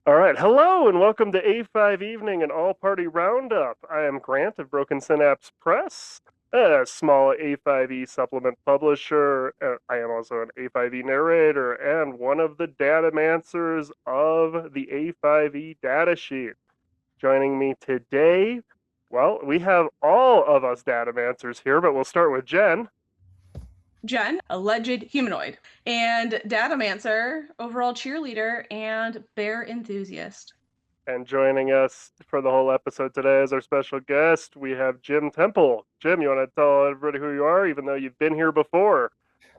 All right, hello and welcome to A5 Evening, an all-party roundup. I am Grant of Broken Synapse Press, a small A5e supplement publisher. I am also an A5e narrator and one of the datamancers of the A5e datasheet. Joining me today, well, we have all of us datamancers here, but we'll start with Jen. Jen, alleged humanoid, and datamancer, overall cheerleader, and bear enthusiast. And joining us for the whole episode today as our special guest, we have Jim Temple. Jim, you want to tell everybody who you are, even though you've been here before?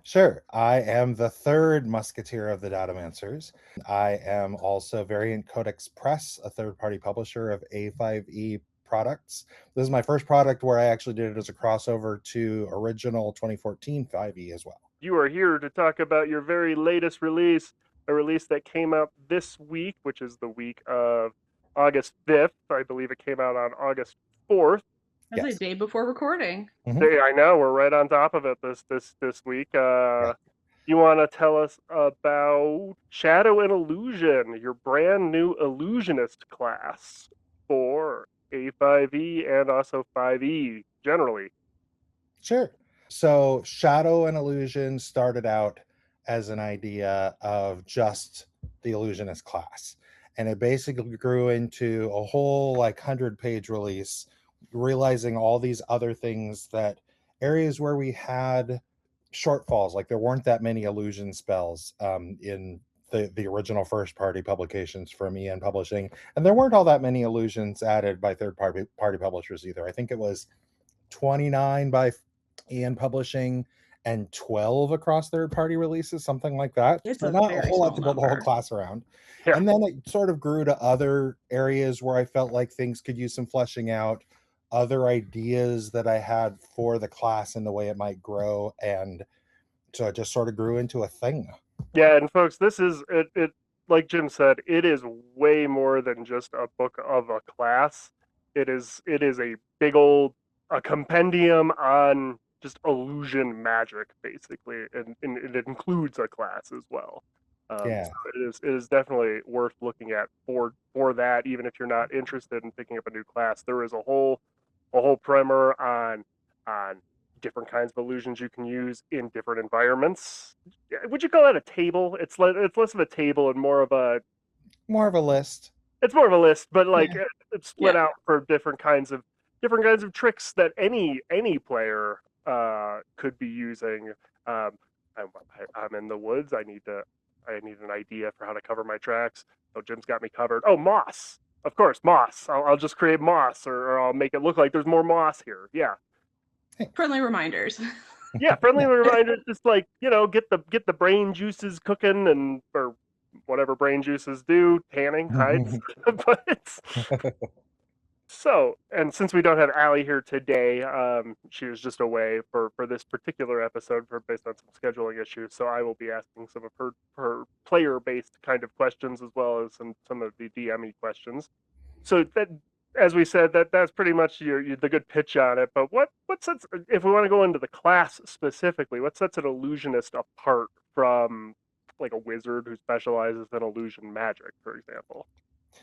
Sure. I am the third musketeer of the Datamancers. I am also Variant Codex Press, a third-party publisher of A5e products. This is my first product where I actually did it as a crossover to original 2014 5e as well. You are here to talk about your very latest release, a release that came out this week, which is the week of August 5th. I believe it came out on August 4th. That's Yes. a day before recording. I know we're right on top of it this week. Yeah. You want to tell us about Shadow and Illusion, your brand new Illusionist class for A5e and also 5e generally? Sure. So Shadow and Illusion started out as an idea of just the Illusionist class. And it basically grew into a whole 100-page release, realizing all these other things, that areas where we had shortfalls, like there weren't that many illusion spells in the original first party publications from EN Publishing, and there weren't all that many illusions added by third party publishers either. I think it was 29 by EN Publishing and 12 across third party releases, something like that. It's So a not a very whole lot small to build a whole number. class around. Yeah. And then it sort of grew to other areas where I felt like things could use some fleshing out, other ideas that I had for the class and the way it might grow. And so it just sort of grew into a thing. Yeah, and folks, this is it like Jim said, it is way more than just a book of a class. It is a big old a compendium on just illusion magic, basically, and it includes a class as well. Yeah. So it is definitely worth looking at for that, even if you're not interested in picking up a new class. There is a whole primer on different kinds of illusions you can use in different environments. Would you call that a table? It's less of a table and more of a More of a list. it's more of a list, but like Yeah. it's split Yeah. out for different kinds of tricks that any player could be using. I'm in the woods. I need an idea for how to cover my tracks. Oh, Jim's got me covered. Oh, moss. Of course, moss. I'll just create moss, or I'll make it look like there's more moss here. Yeah, Friendly reminders. yeah, friendly reminder, just like get the brain juices cooking, and or whatever brain juices do, tanning hides. But and since we don't have Allie here today, she was just away for this particular episode based on some scheduling issues. So I will be asking some of her player based kind of questions, as well as some of the DME questions. So that, as we said, that's pretty much the good pitch on it. But what sets, if we want to go into the class specifically, what sets an illusionist apart from like a wizard who specializes in illusion magic, for example?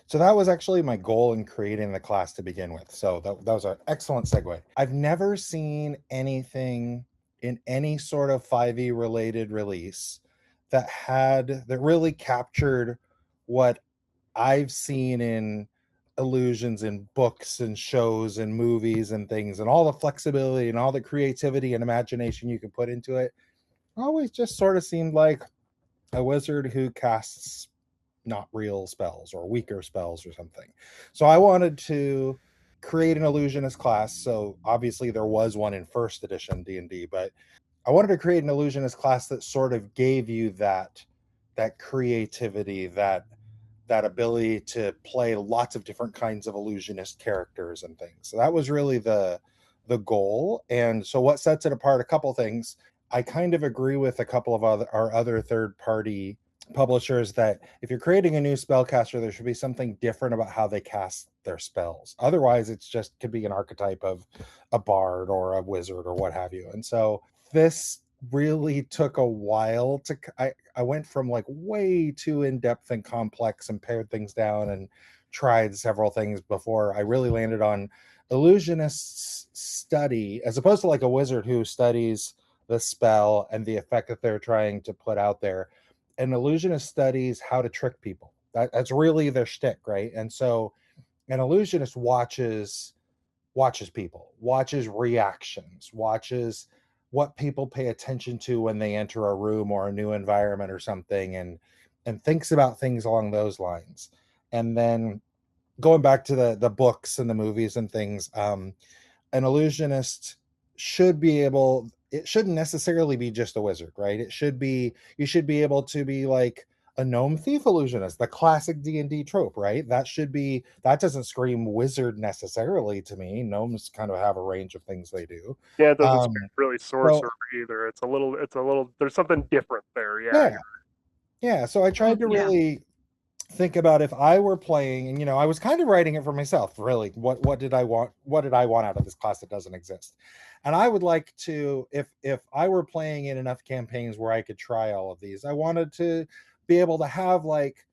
So that was actually my goal in creating the class to begin with. So that was an excellent segue. I've never seen anything in any sort of 5e related release that really captured what I've seen in illusions in books and shows and movies and things, and all the flexibility and all the creativity and imagination you can put into it. Always just sort of seemed like a wizard who casts not real spells or weaker spells or something. So I wanted to create an illusionist class. So obviously there was one in first edition D&D, but I wanted to create an illusionist class that sort of gave you that creativity, that ability to play lots of different kinds of illusionist characters and things. So that was really the goal. And so what sets it apart, a couple things. I kind of agree with a couple of our other third party publishers that if you're creating a new spellcaster, there should be something different about how they cast their spells. Otherwise, it's just could be an archetype of a bard or a wizard or what have you. And so this really took a while to I went from like way too in-depth and complex and pared things down and tried several things before I really landed on illusionists study, as opposed to like a wizard who studies the spell and the effect that they're trying to put out there. An illusionist studies how to trick people. That's really their shtick, right? And so an illusionist watches people, watches reactions, watches what people pay attention to when they enter a room or a new environment or something, and thinks about things along those lines. And then going back to the books and the movies and things, an illusionist should be able, it shouldn't necessarily be just a wizard, right? It should be, you should be able to be like a gnome thief illusionist, the classic D&D trope, right? That should be, that doesn't scream wizard necessarily to me. Gnomes kind of have a range of things they do. Yeah, it doesn't um scream really so sorcerer either. It's a little. There's something different there. Yeah. yeah, so I tried to Yeah. really think about if I were playing, and I was kind of writing it for myself, really. What did I want? What did I want out of this class that doesn't exist? And I would like to, if I were playing in enough campaigns where I could try all of these, I wanted to be able to have like,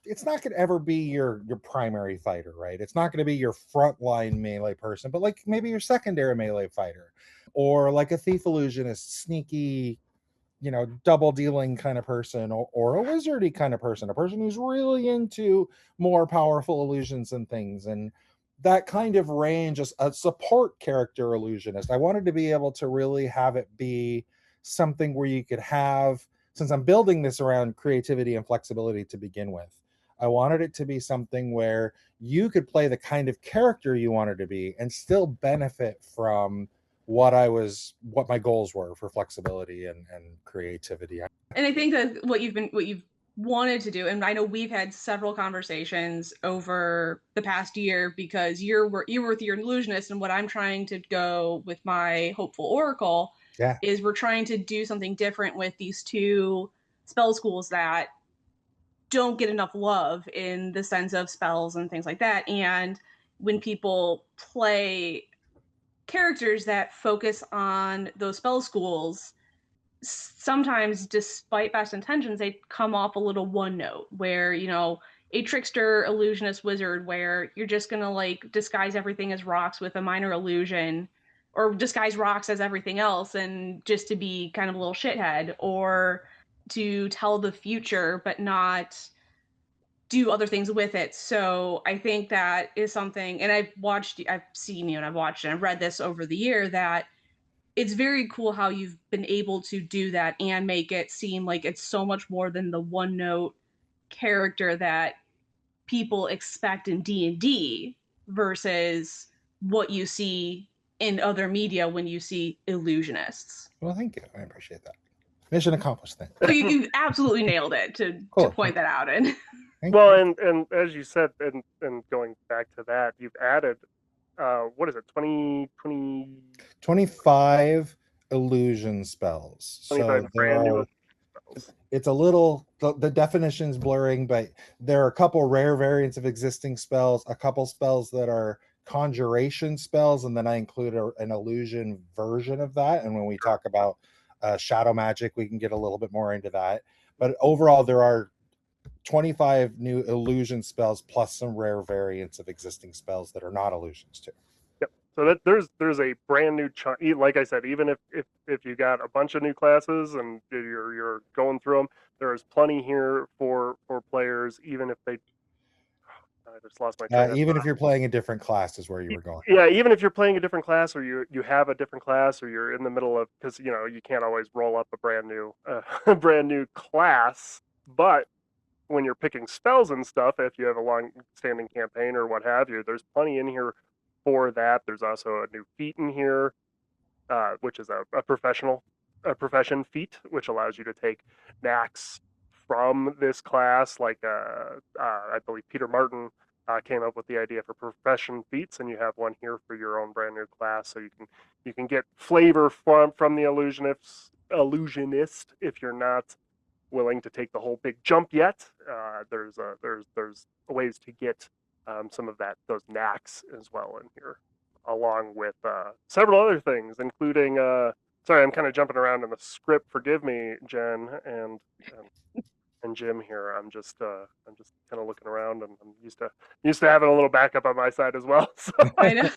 it's not going to ever be your primary fighter, right? It's not going to be your frontline melee person, but like maybe your secondary melee fighter, or like a thief illusionist, sneaky, double dealing kind of person, or a wizardy kind of person, a person who's really into more powerful illusions and things. And that kind of range is a support character illusionist. I wanted to be able to really have it be something where you could have, since I'm building this around creativity and flexibility to begin with, I wanted it to be something where you could play the kind of character you wanted to be and still benefit from what my goals were for flexibility and creativity. And I think that what you've wanted to do, and I know we've had several conversations over the past year, because you were with your illusionist, and what I'm trying to go with my hopeful oracle Yeah. is we're trying to do something different with these two spell schools that don't get enough love in the sense of spells and things like that. And when people play characters that focus on those spell schools, sometimes despite best intentions, they come off a little one note, where a trickster illusionist wizard, where you're just gonna like disguise everything as rocks with a minor illusion, or disguise rocks as everything else, and just to be kind of a little shithead, or to tell the future but not do other things with it. So I think that is something, and I've seen you, and I've watched and I've read this over the year, that it's very cool how you've been able to do that and make it seem like it's so much more than the one note character that people expect in D&D versus what you see in other media when you see illusionists. Well, thank you. I appreciate that. Mission accomplished then. So you absolutely nailed it to Cool. point that out. And Well, and as you said, and going back to that, you've added, what is it, 25 illusion spells. 25 So brand new spells. it's a little, the definition's blurring, but there are a couple rare variants of existing spells, a couple spells that are conjuration spells, and then I include an illusion version of that. And when we talk about shadow magic, we can get a little bit more into that. But overall, there are 25 new illusion spells plus some rare variants of existing spells that are not illusions too. Yep. So that there's a brand new chunk. Like I said, even if you got a bunch of new classes and you're going through them, there is plenty here for players, even if they. I just lost my train of Even thought. if you're playing a different class is where you were going. Yeah, even if you're playing a different class, or you have a different class, or you're in the middle of, because you can't always roll up a brand new class, but when you're picking spells and stuff, if you have a long-standing campaign or what have you, there's plenty in here for that. There's also a new feat in here, which is a profession feat, which allows you to take knacks from this class. Like I believe Peter Martin came up with the idea for profession feats, and you have one here for your own brand new class, so you can get flavor from the illusionist if you're not willing to take the whole big jump yet. There's ways to get some of those knacks as well in here, along with several other things, including Sorry, I'm kind of jumping around in the script. Forgive me, Jen and Jim here. I'm just kind of looking around, and I'm used to having a little backup on my side as well. So I know.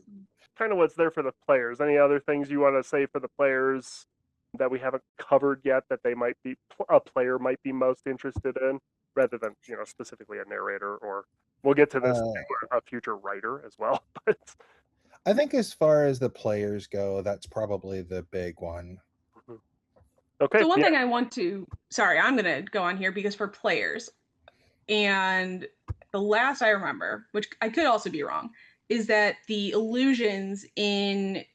kind of what's there for the players. Any other things you want to say for the players that we haven't covered yet that they might be a player might be most interested in, rather than specifically a narrator, or we'll get to this a future writer as well. But I think as far as the players go, that's probably the big one. okay. So one thing I want to, sorry, I'm going to go on here because for players, and the last I remember, which I could also be wrong, is that the illusions in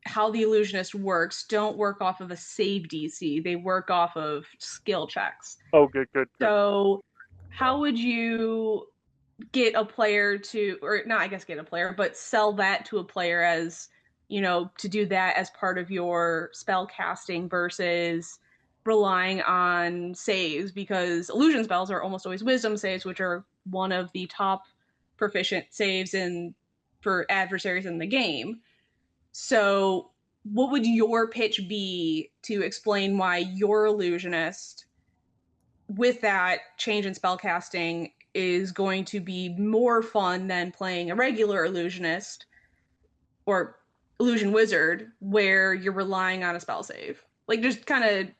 how the illusionist works don't work off of a save DC. They work off of skill checks. Oh, good. So how would you get a player to, or not, I guess get a player, but sell that to a player as, to do that as part of your spell casting versus relying on saves, because illusion spells are almost always wisdom saves, which are one of the top proficient saves for adversaries in the game. So what would your pitch be to explain why your illusionist, with that change in spellcasting, is going to be more fun than playing a regular illusionist or illusion wizard where you're relying on a spell save? Like, just kind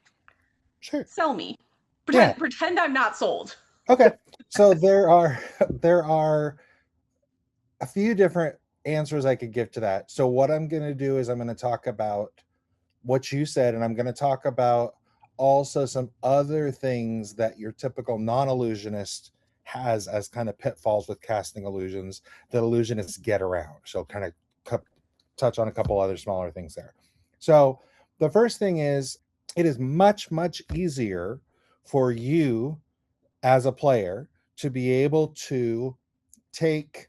of sell me. Pretend I'm not sold. Okay. So there are a few different answers I could give to that. So what I'm going to do is I'm going to talk about what you said, and I'm going to talk about also some other things that your typical non-illusionist has as kind of pitfalls with casting illusions that illusionists get around. So kind of touch on a couple other smaller things there. So the first thing is, it is much, much easier for you as a player to be able to take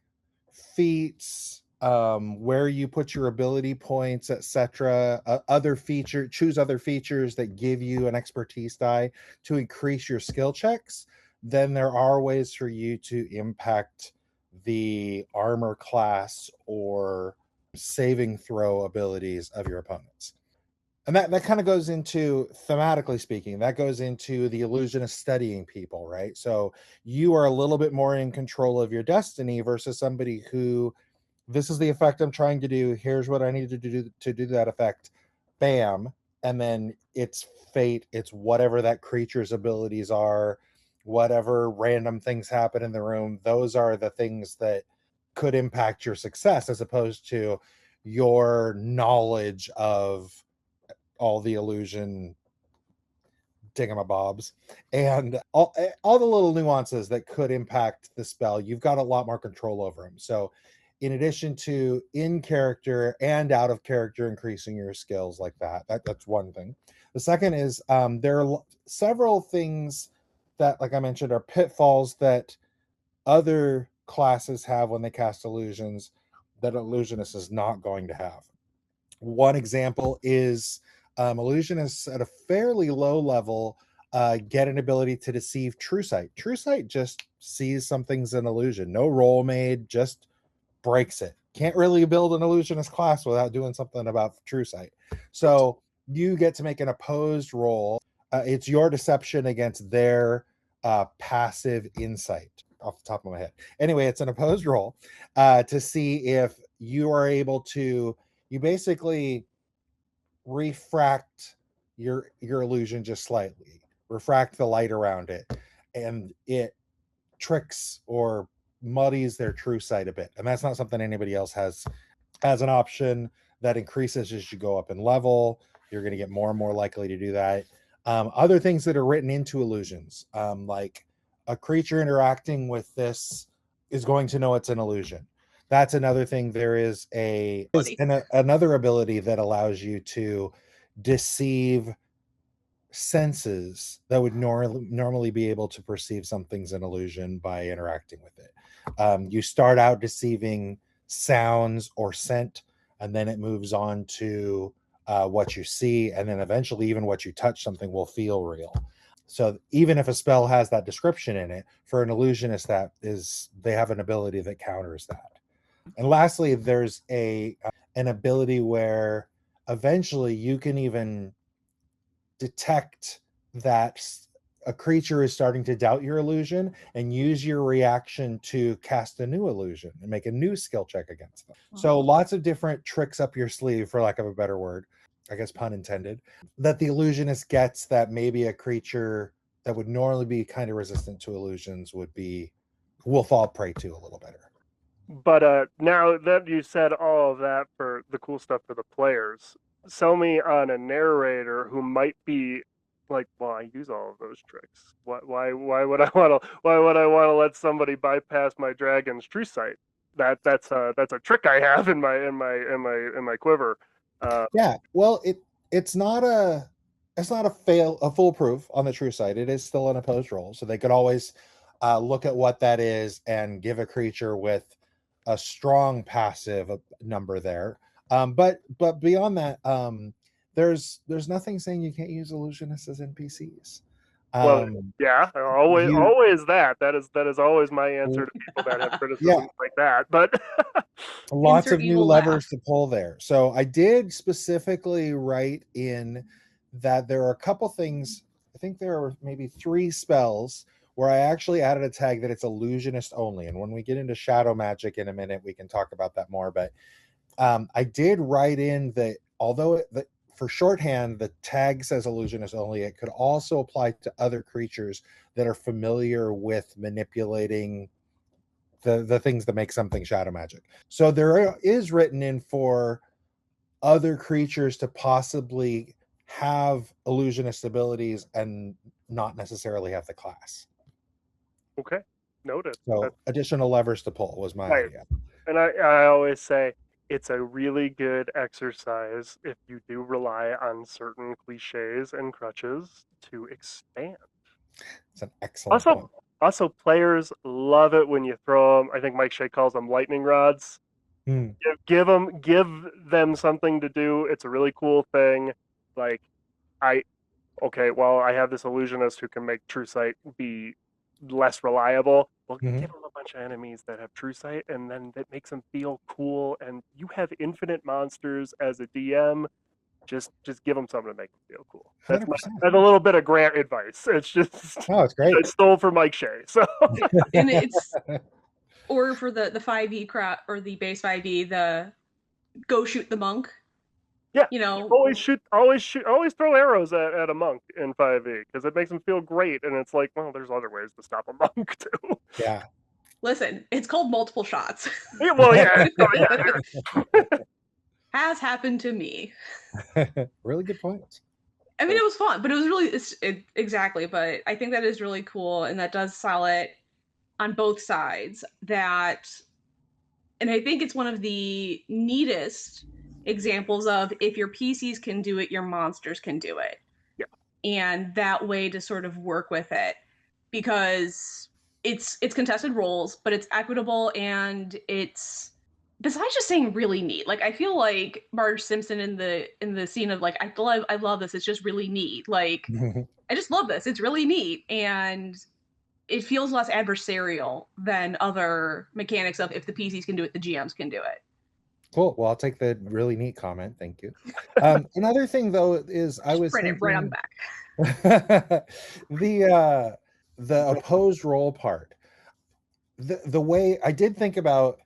feats, where you put your ability points, etc., choose other features that give you an expertise die to increase your skill checks. Then there are ways for you to impact the armor class or saving throw abilities of your opponents. And that kind of goes into, thematically speaking, that goes into the illusionist studying people, right? So you are a little bit more in control of your destiny versus somebody who, this is the effect I'm trying to do, here's what I need to do that effect, bam, and then it's fate, it's whatever that creature's abilities are, whatever random things happen in the room, those are the things that could impact your success, as opposed to your knowledge of all the illusion dingamabobs and all the little nuances that could impact the spell. You've got a lot more control over them. So in addition to in character and out of character increasing your skills like that's one thing. The second is, there are several things that, like I mentioned, are pitfalls that other classes have when they cast illusions that illusionist is not going to have. One example is, illusionists at a fairly low level get an ability to deceive True Sight. True Sight just sees something's an illusion. No roll made, just breaks it. Can't really build an illusionist class without doing something about True Sight. So you get to make an opposed roll. It's your deception against their passive insight, off the top of my head. Anyway, it's an opposed roll to see if you are able to, you basically refract your illusion just slightly, refract the light around it, and it tricks or muddies their True Sight a bit. And that's not something anybody else has as an option. That increases as you go up in level. You're going to get more and more likely to do that. Other things that are written into illusions, like a creature interacting with this is going to know it's an illusion. That's another thing. There is another ability that allows you to deceive senses that would normally be able to perceive something's an illusion by interacting with it. You start out deceiving sounds or scent, and then it moves on to what you see, and then eventually even what you touch something will feel real. So even if a spell has that description in it, for an illusionist, they have an ability that counters that. And lastly, there's an ability where eventually you can even detect that a creature is starting to doubt your illusion and use your reaction to cast a new illusion and make a new skill check against them. So lots of different tricks up your sleeve, for lack of a better word, I guess pun intended, that the illusionist gets that maybe a creature that would normally be kind of resistant to illusions will fall prey to a little better. But now that you said all of that for the cool stuff for the players, sell me on a narrator who might be like, well, I use all of those tricks. Why would I want to? Why would I want to let somebody bypass my dragon's true sight? That's a trick I have in my quiver. Yeah, well, it's not a foolproof on the true side. It is still an opposed roll, so they could always look at what that is and give a creature with a strong passive number there. But beyond that, there's nothing saying you can't use illusionists as NPCs. Well, yeah, You always that. That is always my answer to people that have criticisms like that. But lots Insert of new evil levers laugh. to pull there. So I did specifically write in that there are a couple things. I think there are maybe 3 spells where I actually added a tag that it's illusionist only. And when we get into shadow magic in a minute, we can talk about that more. But I did write in that although for shorthand, the tag says illusionist only, it could also apply to other creatures that are familiar with manipulating the things that make something shadow magic. So there is written in for other creatures to possibly have illusionist abilities and not necessarily have the class. okay, noted. So additional levers to pull was my Right. idea. And I always say it's a really good exercise if you do rely on certain cliches and crutches to expand. It's an excellent Also, point. also players love it when you throw them. I think Mike Shea calls them lightning rods. Hmm. Give them something to do. It's a really cool thing. Like I okay, well, I have this illusionist who can make true sight be less reliable. Well, Mhm. give them a bunch of enemies that have true sight, and then that makes them feel cool. And you have infinite monsters as a DM. Just give them something to make them feel cool. That's 100%. that's a little bit of Grant advice. It's just Oh, it's great. I stole from Mike Shea. So And it's or for the 5e crowd or the base 5e, the go shoot the monk. yeah, You know, always throw arrows at a monk in 5e because it makes them feel great. And it's like, well, there's other ways to stop a monk too. Yeah. listen, it's called multiple shots. Yeah, well, yeah, Has happened to me. Really good point. I mean, it was fun, but it was really exactly. But I think that is really cool, and that does sell it on both sides. That, and I think it's one of the neatest examples of if your PCs can do it, your monsters can do it, yeah. and that way to sort of work with it because it's contested roles, but it's equitable and it's besides just saying really neat. Like I feel like Marge Simpson in the scene of like I love this. It's just really neat. Like I just love this. It's really neat and it feels less adversarial than other mechanics of if the PCs can do it, the GMs can do it. Cool. Well, I'll take the really neat comment. Thank you. Another thing though is I was Print it right on the thinking the opposed role part. The way I did think about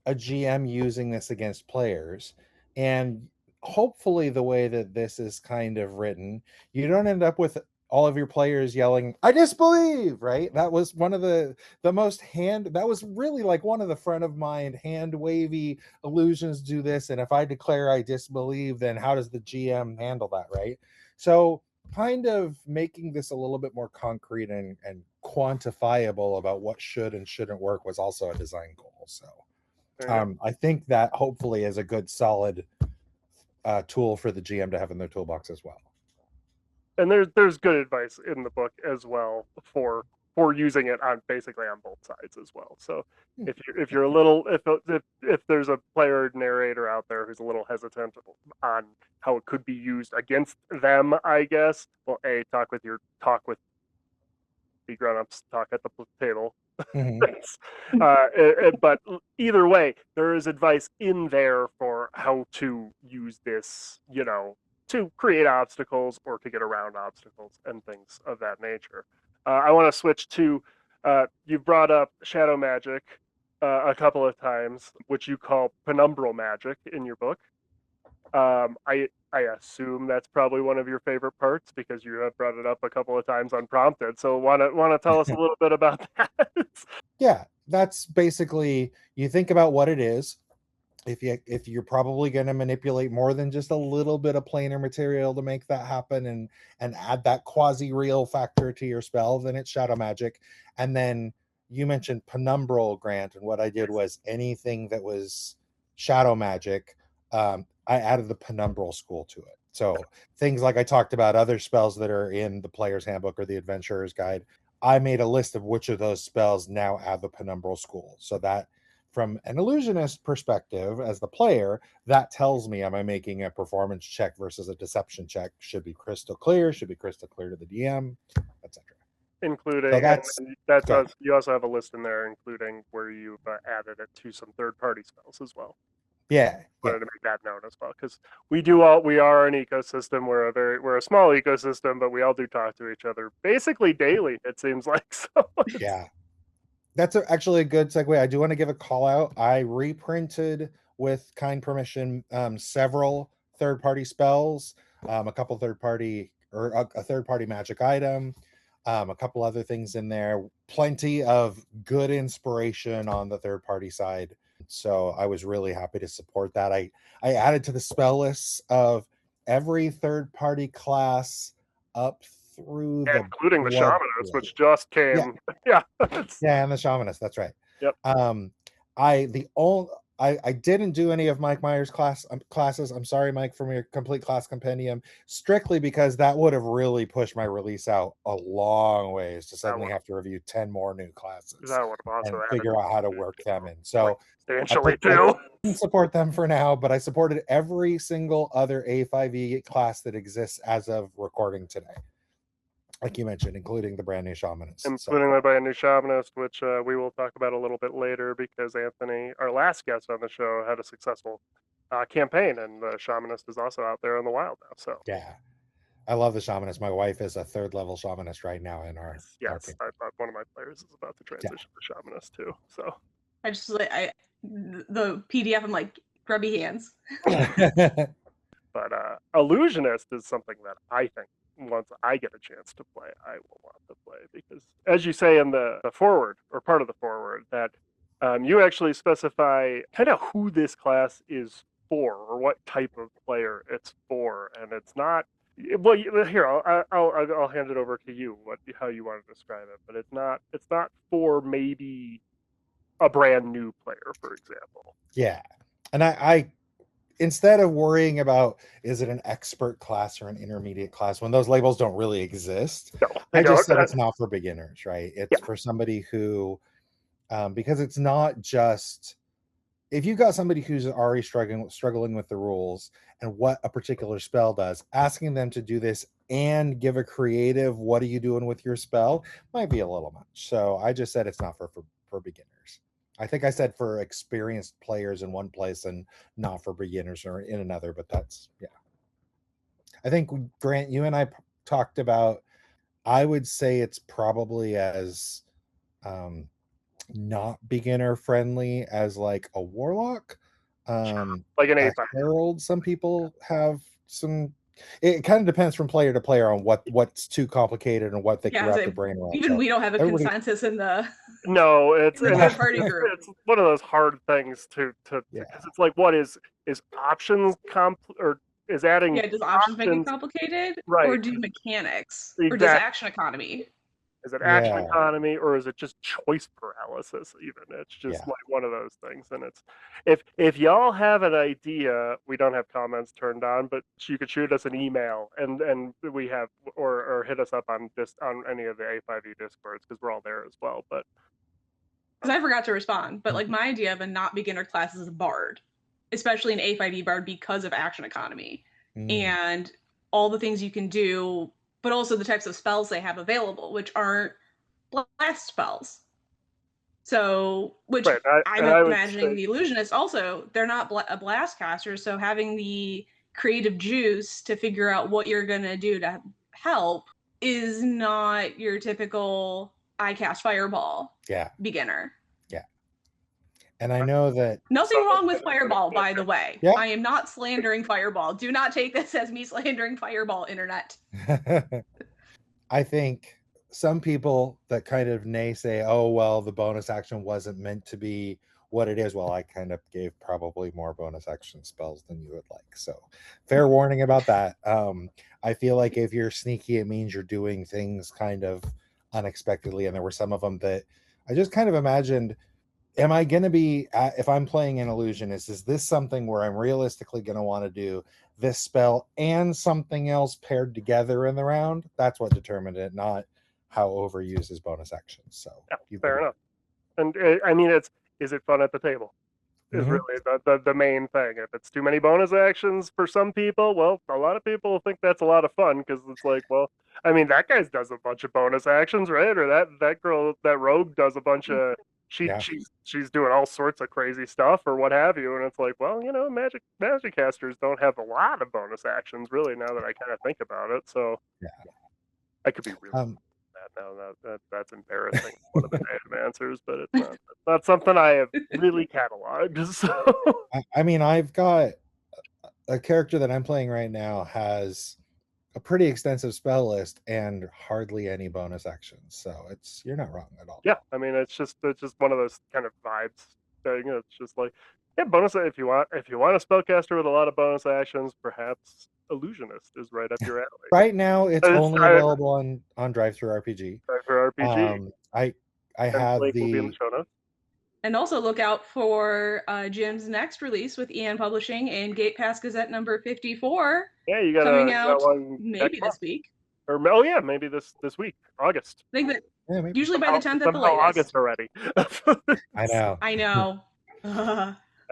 a GM using this against players, and hopefully the way that this is kind of written, you don't end up with all of your players yelling, "I disbelieve!" Right? That was one of the most that was really like one of the front of mind hand wavy illusions do this, and if I declare I disbelieve, then how does the GM handle that, right? So kind of making this a little bit more concrete and quantifiable about what should and shouldn't work was also a design goal. So I think that hopefully is a good solid tool for the GM to have in their toolbox as well. And there's good advice in the book as well for using it on basically on both sides as well. So if you're a little if there's a player narrator out there who's a little hesitant on how it could be used against them, I guess, well, talk with be grown-ups talk at the table. Mhm. But either way, there is advice in there for how to use this, to create obstacles or to get around obstacles and things of that nature. I want to switch to, you brought up shadow magic a couple of times, which you call penumbral magic in your book. I assume that's probably one of your favorite parts because you have brought it up a couple of times unprompted. So want to tell us a little bit about that? Yeah, that's basically, you think about what it is. If you're probably going to manipulate more than just a little bit of planar material to make that happen, and add that quasi real factor to your spell, then it's shadow magic. And then you mentioned penumbral, Grant, and what I did was anything that was shadow magic, I added the penumbral school to it. So things like I talked about, other spells that are in the player's handbook or the adventurer's guide, I made a list of which of those spells now add the penumbral school, so that from an illusionist perspective as the player, that tells me, am I making a performance check versus a deception check? Should be crystal clear, should be crystal clear to the DM, etc. Including, So and that good. does, you also have a list in there including where you've added it to some third-party spells as well. Yeah, Wanted to make that known as well, because we are an ecosystem. We're a small ecosystem, but we all do talk to each other basically daily, it seems like. So yeah. That's actually a good segue. I do want to give a call out. I reprinted, with kind permission, several third-party spells, a couple third-party, or a third-party magic item, a couple other things in there. Plenty of good inspiration on the third-party side. So I was really happy to support that. I added to the spell lists of every third-party class up through the including the blood shamanist, pool. which just Yeah. came. Yeah. Yeah, and the shamanist, that's right. Yep. I didn't do any of Mike Myers classes. I'm sorry, Mike, from your complete class compendium, strictly because that would have really pushed my release out a long ways to suddenly have to review 10 more new classes That would have also and added figure out how to work them in. So substantially too. didn't support them for now, but I supported every single other A5e class that exists as of recording today, like you mentioned, including the brand new shamanist. Including the brand new shamanist, which we will talk about a little bit later, because Anthony, our last guest on the show, had a successful campaign, and the shamanist is also out there in the wild now. So yeah, I love the shamanist. My wife is a 3rd level shamanist right now in our yes, I thought one of my players is about to transition to shamanist too. So the PDF, I'm like, grubby hands. But illusionist is something that I think once I get a chance to play, I will want to play, because, as you say in the forward, or part of the forward, that you actually specify kind of who this class is for, or what type of player it's for, and it's not. Well, here I'll hand it over to you. How you want to describe it, but it's not for maybe a brand new player, for example. Yeah, and I instead of worrying about is it an expert class or an intermediate class, when those labels don't really exist, No, I just said it's not for beginners, right? It's for somebody who, because it's not just, if you've got somebody who's already struggling with the rules and what a particular spell does, asking them to do this and give a creative, what are you doing with your spell, might be a little much. So I just said it's not for beginners. I think I said for experienced players in one place and not for beginners or in another, but that's, yeah. I think, Grant, you and I talked about, I would say it's probably as not beginner friendly as like a warlock, like an A5. herald. Some people have some, it kind of depends from player to player on what's too complicated and what they can wrap their brain around. Even we don't have a consensus in the third party group. It's one of those hard things to because it's like, what is options or is adding? Yeah, does options make it complicated, right? Or do mechanics, exactly. Or does action economy? Is it action economy, or is it just choice paralysis? Even it's just like one of those things. And it's, if y'all have an idea, we don't have comments turned on, but you could shoot us an email, and we have, or hit us up on any of the A5e discords, because we're all there as well. But because I forgot to respond, but like my idea of a not beginner class is a bard, especially an A5e bard, because of action economy and all the things you can do, but also the types of spells they have available, which aren't blast spells. So, which Right, I'm I would imagining say, the illusionists also, they're not a blast caster, so having the creative juice to figure out what you're going to do to help is not your typical I cast fireball beginner. Yeah. And I know that Nothing wrong with Fireball, by the way. Yeah. I am not slandering Fireball. Do not take this as me slandering Fireball, internet. I think some people that kind of naysay, oh, well, the bonus action wasn't meant to be what it is. Well, I kind of gave probably more bonus action spells than you would like. So fair warning about that. I feel like if you're sneaky, it means you're doing things kind of unexpectedly. And there were some of them that I just kind of imagined, am I going to be, if I'm playing an illusionist, is this something where I'm realistically going to want to do this spell and something else paired together in the round? That's what determined it, not how overused his bonus actions. So yeah, fair enough. And I mean, is it fun at the table? Is really the main thing. If it's too many bonus actions for some people, well, a lot of people think that's a lot of fun because it's like, well, I mean, that guy does a bunch of bonus actions, right? Or that girl, that rogue does a bunch of she's doing all sorts of crazy stuff or what have you, and it's like, well, you know, magic casters don't have a lot of bonus actions really. Now that I kind of think about it, so I could be really. That's embarrassing. One of the datamancer's, but it's not something I have really cataloged. So. I mean, I've got a character that I'm playing right now has a pretty extensive spell list and hardly any bonus actions. So you're not wrong at all. Yeah, I mean, it's just one of those kind of vibes thing. It's just like, yeah, bonus if you want a spellcaster with a lot of bonus actions, perhaps Illusionist is right up your alley. Right now, it's only available on DriveThruRPG. DriveThruRPG. I have link will be in the show notes. And also look out for Jim's next release with EN Publishing and Gate Pass Gazette number 54. Yeah, you got coming out maybe this week. Or maybe this week, August. I think that usually by the 10th at the latest. August already. I know.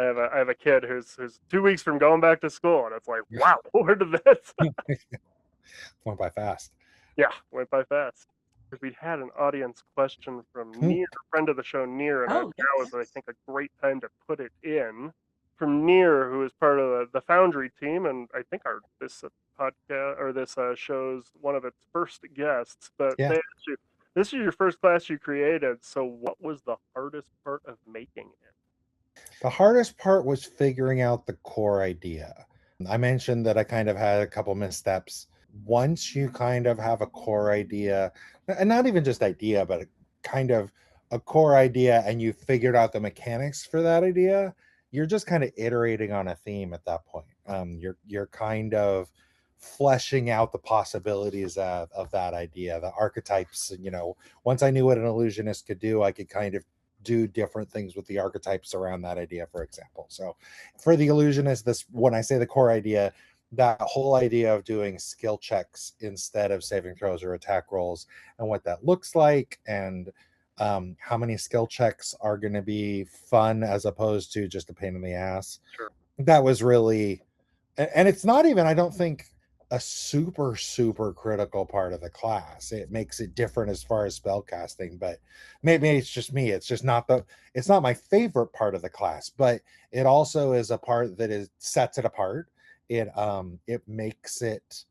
I have a kid who's 2 weeks from going back to school, and it's like, wow, where did this? Went by fast. Yeah, went by fast. Because we had an audience question from Near, a friend of the show, Near, and now is, I think, a great time to put it in. From Near, who is part of the Foundry team, and I think this podcast or this show's one of its first guests. But they asked you, this is your first class you created. So, what was the hardest part of making it? The hardest part was figuring out the core idea. I mentioned that I kind of had a couple missteps. Once you kind of have a core idea, and not even just idea, but kind of a core idea, and you figured out the mechanics for that idea, you're just kind of iterating on a theme at that point. You're kind of fleshing out the possibilities of that idea, the archetypes. You know, once I knew what an illusionist could do, I could kind of do different things with the archetypes around that idea, for example. So for the illusionist, when I say the core idea, that whole idea of doing skill checks instead of saving throws or attack rolls, and what that looks like, and how many skill checks are going to be fun as opposed to just a pain in the ass. Sure. That was really, and it's not even, I don't think, a super critical part of the class. It makes it different as far as spell casting, but maybe it's just me. It's just not it's not my favorite part of the class, but it also is a part that sets it apart. It makes it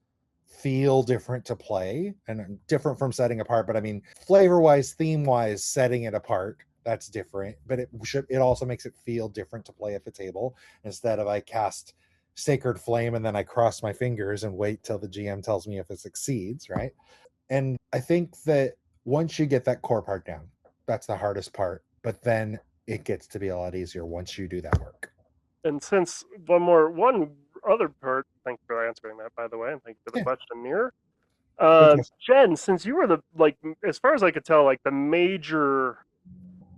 feel different to play, and different from setting apart. But I mean, flavor wise, theme wise, setting it apart, that's different. But it also makes it feel different to play at the table, instead of I cast Sacred Flame and then I cross my fingers and wait till the GM tells me if it succeeds, right? And I think that once you get that core part down, that's the hardest part. But then it gets to be a lot easier once you do that work. And since one other part, thanks for answering that, by the way, and thank you for the question, Near. Jen, since you were as far as I could tell, the major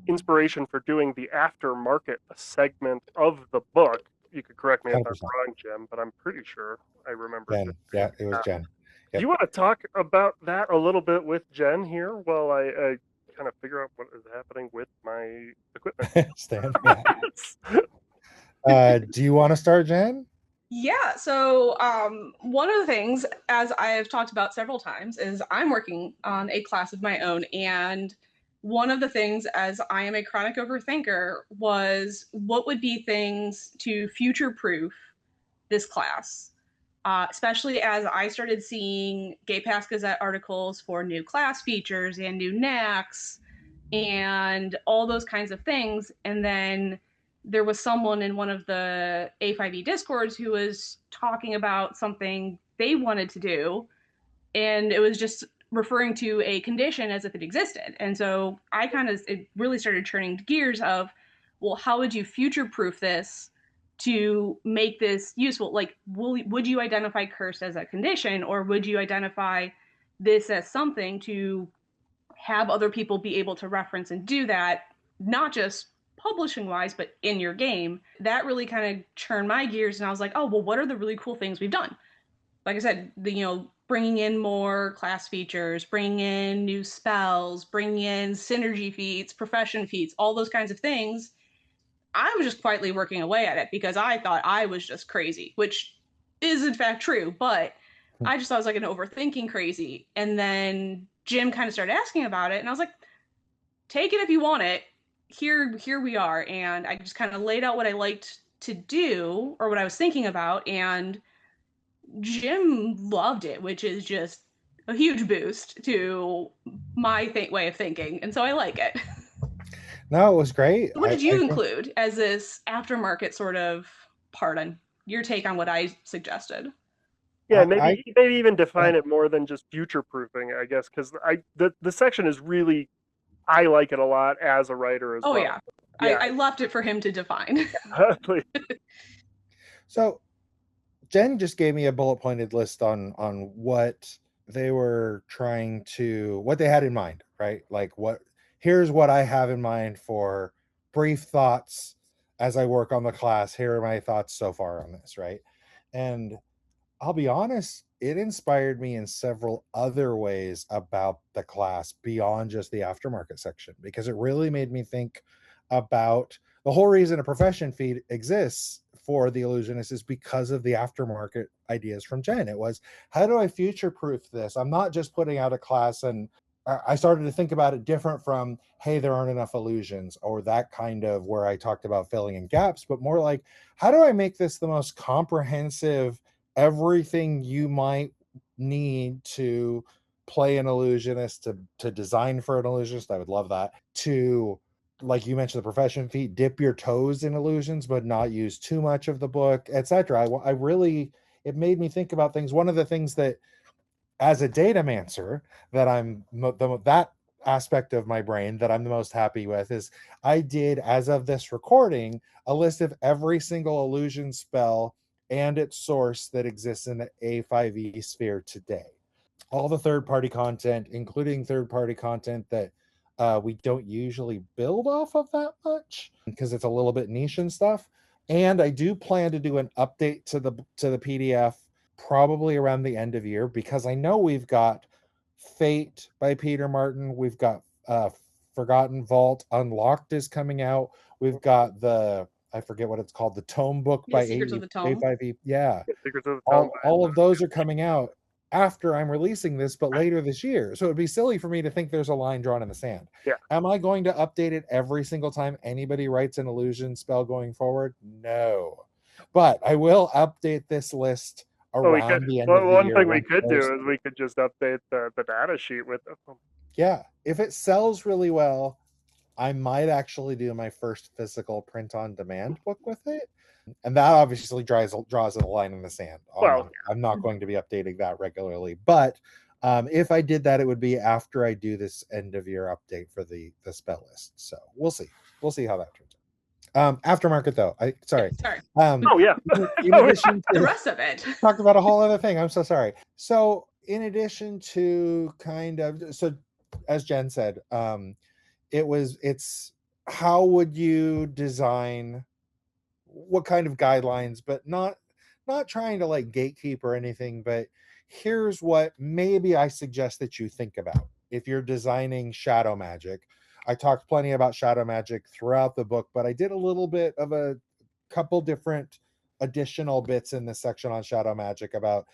inspiration for doing the aftermarket segment of the book, you could correct me if 100%. I'm wrong, Jen, but I'm pretty sure I remember. Jen. Yeah, it was Jen. Yep. Do you want to talk about that a little bit with Jen here while I kind of figure out what is happening with my equipment? Stan, yeah. Do you want to start, Jen? Yeah, so one of the things, as I have talked about several times, is I'm working on a class of my own. And one of the things, as I am a chronic overthinker, was what would be things to future proof this class, especially as I started seeing Gay Pass Gazette articles for new class features and new knacks and all those kinds of things. And then there was someone in one of the A5e discords who was talking about something they wanted to do, and it was just referring to a condition as if it existed. And so I kind of, it really started turning gears of, well, how would you future proof this to make this useful? Like, would you identify cursed as a condition, or would you identify this as something to have other people be able to reference and do that, not just publishing wise, but in your game? That really kind of churned my gears. And I was like, oh, well, what are the really cool things we've done? Like I said, bringing in more class features, bringing in new spells, bringing in synergy feats, profession feats, all those kinds of things. I was just quietly working away at it because I thought I was just crazy, which is in fact true, but I just thought I was like an overthinking crazy. And then Jim kind of started asking about it, and I was like, take it if you want it. Here we are. And I just kind of laid out what I liked to do or what I was thinking about, and Jim loved it, which is just a huge boost to my way of thinking, and so I like it. No, it was great. What did I you think include as this aftermarket sort of part on your take on what I suggested? Yeah, I maybe even define it more than just future proofing, I guess, because the section is really, I like it a lot as a writer as Oh well. yeah, Yeah, I left it for him to define. so Jen just gave me a bullet pointed list on what they were trying to, what they had in mind, right? Like, what, here's what I have in mind for brief thoughts as I work on the class. Here are my thoughts so far on this, right? And I'll be honest, it inspired me in several other ways about the class beyond just the aftermarket section, because it really made me think about the whole reason a profession feed exists for the illusionist is because of the aftermarket ideas from Jen. It was, how do I future proof this? I'm not just putting out a class, and I started to think about it different from, hey, there aren't enough illusions, or that kind of where I talked about filling in gaps, but more like, how do I make this the most comprehensive, everything you might need to play an illusionist, to design for an illusionist? I would love that. To, like you mentioned, the profession feat, dip your toes in illusions but not use too much of the book, etc. I really, it made me think about things. One of the things that, as a datamancer, that that aspect of my brain that I'm the most happy with is, I did, as of this recording, a list of every single illusion spell and its source that exists in the A5e sphere today. All the third-party content, including third-party content that we don't usually build off of that much because it's a little bit niche and stuff. And I do plan to do an update to the PDF probably around the end of year, because I know we've got Fate by Peter Martin, we've got Forgotten Vault Unlocked is coming out, we've got the, I forget what it's called, the Tome book by Secrets of the Tome. A5E. Yeah, Secrets of the Tome. all of those are coming out after I'm releasing this, but later this year. So it'd be silly for me to think there's a line drawn in the sand. Yeah. Am I going to update it every single time anybody writes an illusion spell going forward? No. But I will update this list Well, around the end of the one year. thing we could do is we could just update the data sheet with them. Yeah. If it sells really well, I might actually do my first physical print on demand book with it. And that obviously draws a line in the sand. Well, I'm not going to be updating that regularly, but if I did that, it would be after I do this end of year update for the spell list. So we'll see how that turns out. Aftermarket though, sorry. Oh yeah. In addition to the rest of it, talked about a whole other thing. I'm so sorry. So in addition to so as Jen said, it's how would you design, what kind of guidelines, but not trying to like gatekeep or anything, but here's what maybe I suggest that you think about if you're designing shadow magic. I talked plenty about shadow magic throughout the book, but I did a little bit of a couple different additional bits in this section on shadow magic about,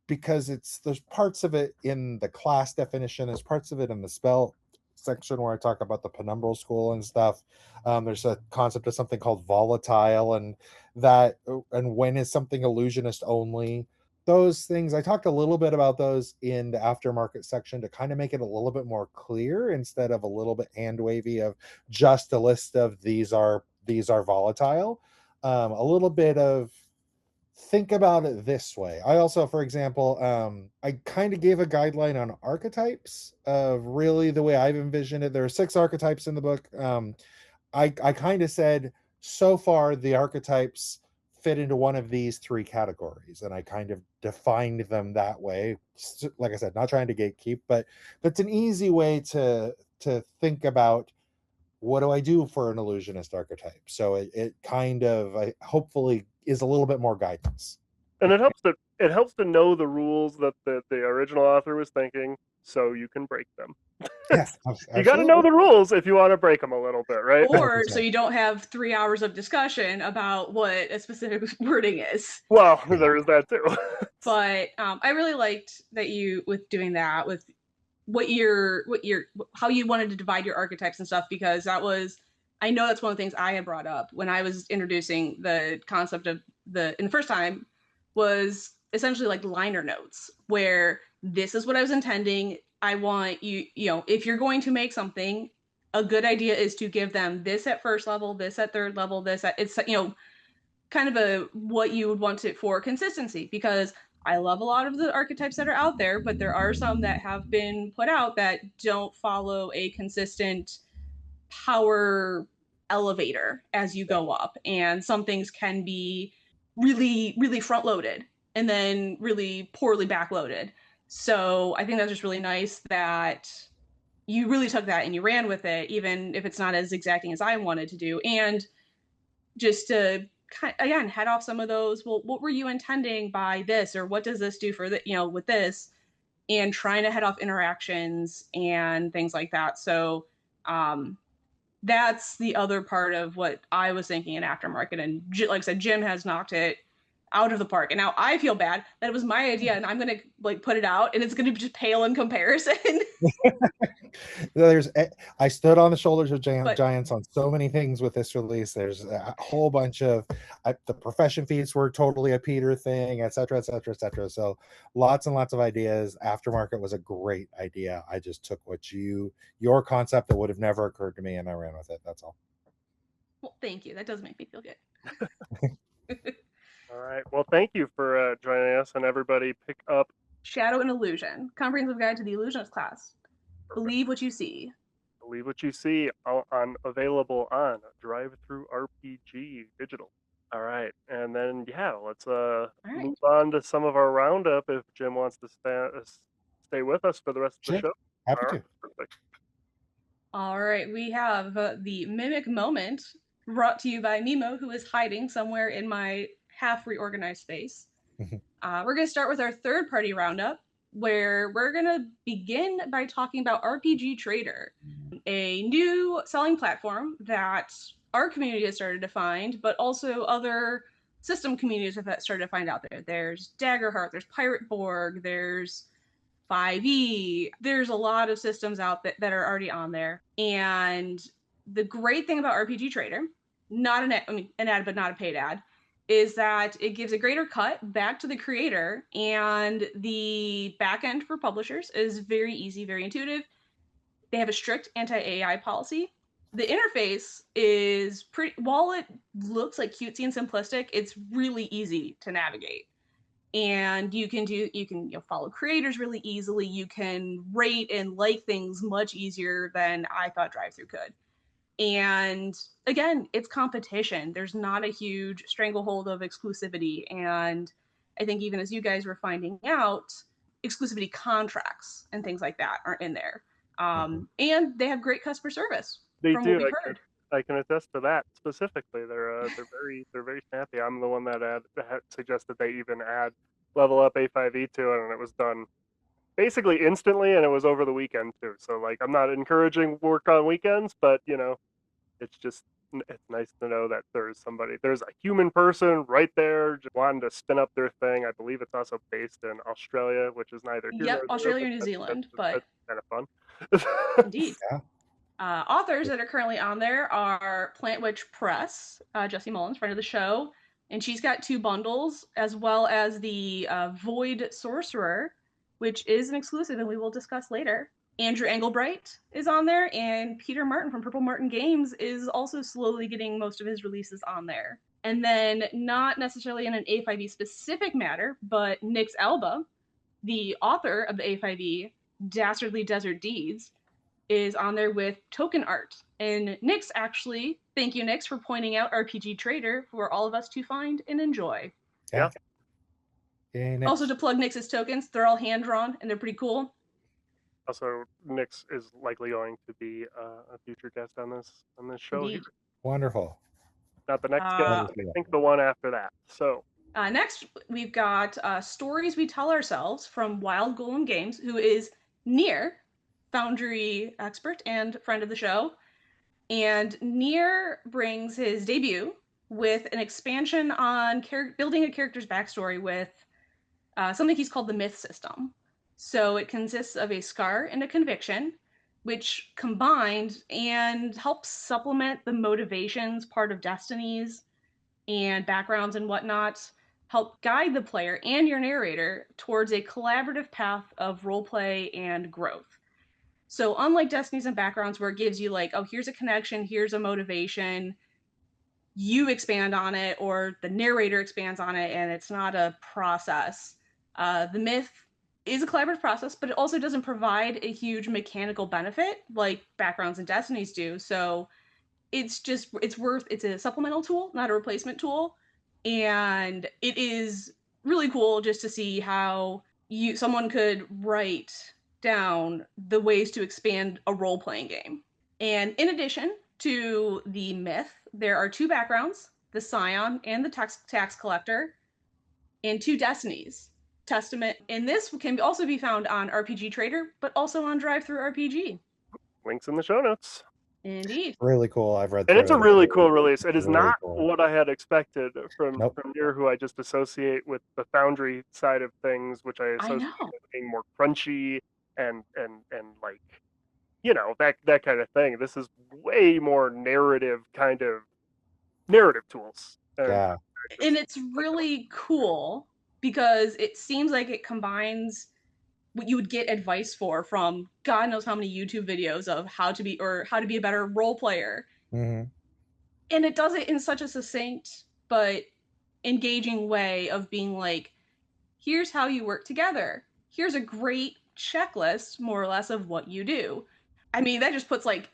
because there's parts of it in the class definition, there's parts of it in the spell section where I talk about the penumbral school and stuff. There's a concept of something called volatile, and when is something illusionist only. Those things, I talked a little bit about those in the aftermarket section to kind of make it a little bit more clear, instead of a little bit hand wavy of just a list of these are volatile. A little bit of, think about it this way. I also, for example, I kind of gave a guideline on archetypes of really the way I've envisioned it. There are 6 archetypes in the book. I kind of said, so far the archetypes fit into one of these 3 categories, and I kind of defined them that way. Like I said, not trying to gatekeep, but that's an easy way to think about, what do I do for an illusionist archetype? So it kind of, hopefully is a little bit more guidance. And it helps to know the rules that the original author was thinking, so you can break them. Yeah, you got to know the rules if you want to break them a little bit, right? Or so you don't have 3 hours of discussion about what a specific wording is. Well, there's that too. But I really liked that you, with doing that, with how you wanted to divide your archetypes and stuff, because I know that's one of the things I had brought up when I was introducing the concept of in the first time, was essentially like liner notes, where this is what I was intending. I want you know, if you're going to make something, a good idea is to give them this at first level, this at third level, this at, it's, you know, kind of what you would want it for consistency, because I love a lot of the archetypes that are out there, but there are some that have been put out that don't follow a consistent power elevator as you go up. And some things can be really, really front loaded and then really poorly backloaded. So I think that's just really nice that you really took that and you ran with it, even if it's not as exacting as I wanted to do. And just to, again, head off some of those, well, what were you intending by this, or what does this do for the, you know, with this, and trying to head off interactions and things like that. So that's the other part of what I was thinking in aftermarket. And like I said, Jim has knocked it out of the park. And now I feel bad that it was my idea and I'm going to like put it out and it's going to just pale in comparison. I stood on the shoulders of giants on so many things with this release. There's a whole bunch of the profession feeds were totally a Peter thing, etc., etc., etc. So lots and lots of ideas. Aftermarket was a great idea. I just took your concept that would have never occurred to me, and I ran with it. That's all. Well, thank you. That does make me feel good. All right. Well, thank you for joining us, and everybody pick up Shadow and Illusion, Comprehensive Guide to the Illusionist Class. Perfect. Believe what you see. Believe what you see. Available on Drive-Thru RPG Digital. All right, and then let's move on to some of our roundup. If Jim wants to stay with us for the rest of the show. Happy to. Perfect. All right, we have the Mimic Moment, brought to you by MiMo, who is hiding somewhere in my half reorganized space. We're going to start with our third-party roundup, where we're going to begin by talking about RPG Trader, a new selling platform that our community has started to find, but also other system communities have started to find out there. There's Daggerheart, there's Pirate Borg, there's A5e. There's a lot of systems out that are already on there. And the great thing about RPG Trader, not an ad, but not a paid ad, is that it gives a greater cut back to the creator, and the back end for publishers is very easy, very intuitive. They have a strict anti-AI policy. The interface is while it looks like cutesy and simplistic, it's really easy to navigate. And you can follow creators really easily. You can rate and like things much easier than I thought Drive-Thru could. And again, it's competition. There's not a huge stranglehold of exclusivity. And I think even as you guys were finding out, exclusivity contracts and things like that aren't in there. And they have great customer service. They from do. What we've heard. I can attest to that specifically. They're very snappy. I'm the one that suggested they even add level up A5e to it, and it was done basically instantly, and it was over the weekend too. So like, I'm not encouraging work on weekends, but it's just it's nice to know that there's a human person right there just wanting to spin up their thing. I believe it's also based in Australia, which is neither here Yep, nor there, Australia but or New Zealand, but that's kind of fun. indeed. Yeah. Authors that are currently on there are Plant Witch Press, Jessie Mullins, friend of the show, and she's got 2 bundles, as well as the Void Sorcerer, which is an exclusive, and we will discuss later. Andrew Engelbright is on there, and Peter Martin from Purple Martin Games is also slowly getting most of his releases on there. And then, not necessarily in an A5e specific matter, but Nix Alba, the author of the A5e Dastardly Desert Deeds, is on there with token art. And Nix, actually, thank you, Nix, for pointing out RPG Trader for all of us to find and enjoy. Yeah. Yay, Nix. Also, to plug Nix's tokens, they're all hand-drawn, and they're pretty cool. Also, Nix is likely going to be a future guest on this show. Indeed. Wonderful. Not the next guest, I think the one after that. So next, we've got Stories We Tell Ourselves from Wild Golem Games, who is Nier, Foundry expert and friend of the show. And Nier brings his debut with an expansion on building a character's backstory with something he's called the Myth System. So it consists of a scar and a conviction, which combined and helps supplement the motivations, part of destinies, and backgrounds and whatnot, help guide the player and your narrator towards a collaborative path of roleplay and growth. So unlike Destinies and Backgrounds, where it gives you like, oh, here's a connection, here's a motivation, you expand on it, or the narrator expands on it, and it's not a process. The Myth is a collaborative process, but it also doesn't provide a huge mechanical benefit like Backgrounds and Destinies do. So it's a supplemental tool, not a replacement tool. And it is really cool just to see how someone could write down the ways to expand a role-playing game. And in addition to the Myth, there are 2 backgrounds, the Scion and the Tax Collector, and 2 Destinies, Testament. And this can also be found on RPG Trader, but also on DriveThruRPG. Links in the show notes. Indeed. Really cool. I've read and it's a really cool release. It is really not cool. what I had expected from Nope. Nier, who I just associate with the Foundry side of things, which I associate with being more crunchy and like, you know, that kind of thing. This is way more narrative tools. Yeah. And it's really cool because it seems like it combines what you would get advice for from God knows how many YouTube videos of how to be a better role player. Mm-hmm. And it does it in such a succinct but engaging way of being like, here's how you work together. Here's a great checklist, more or less, of what you do. I mean, that just puts like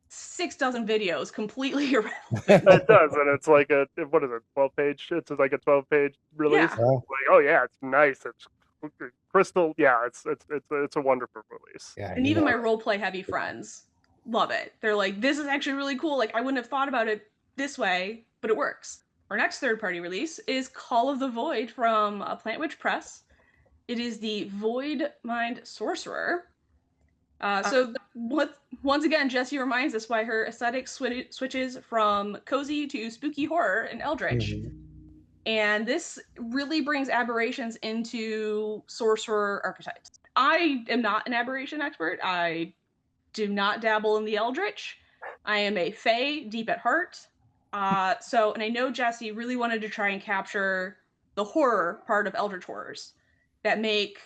6 dozen videos completely irrelevant. It does, and it's like 12-page? It's like a 12-page release. Yeah. Like, oh yeah, it's nice. It's crystal. Yeah, it's a wonderful release. Yeah. And even my roleplay heavy friends love it. They're like, this is actually really cool. Like, I wouldn't have thought about it this way, but it works. Our next third-party release is Call of the Void from Plant Witch Press. It is the Void Mind Sorcerer. Once again, Jessie reminds us why her aesthetic switches from cozy to spooky horror and eldritch. Mm-hmm. And this really brings aberrations into sorcerer archetypes. I am not an aberration expert. I do not dabble in the eldritch. I am a fae deep at heart. And I know Jessie really wanted to try and capture the horror part of eldritch horrors that make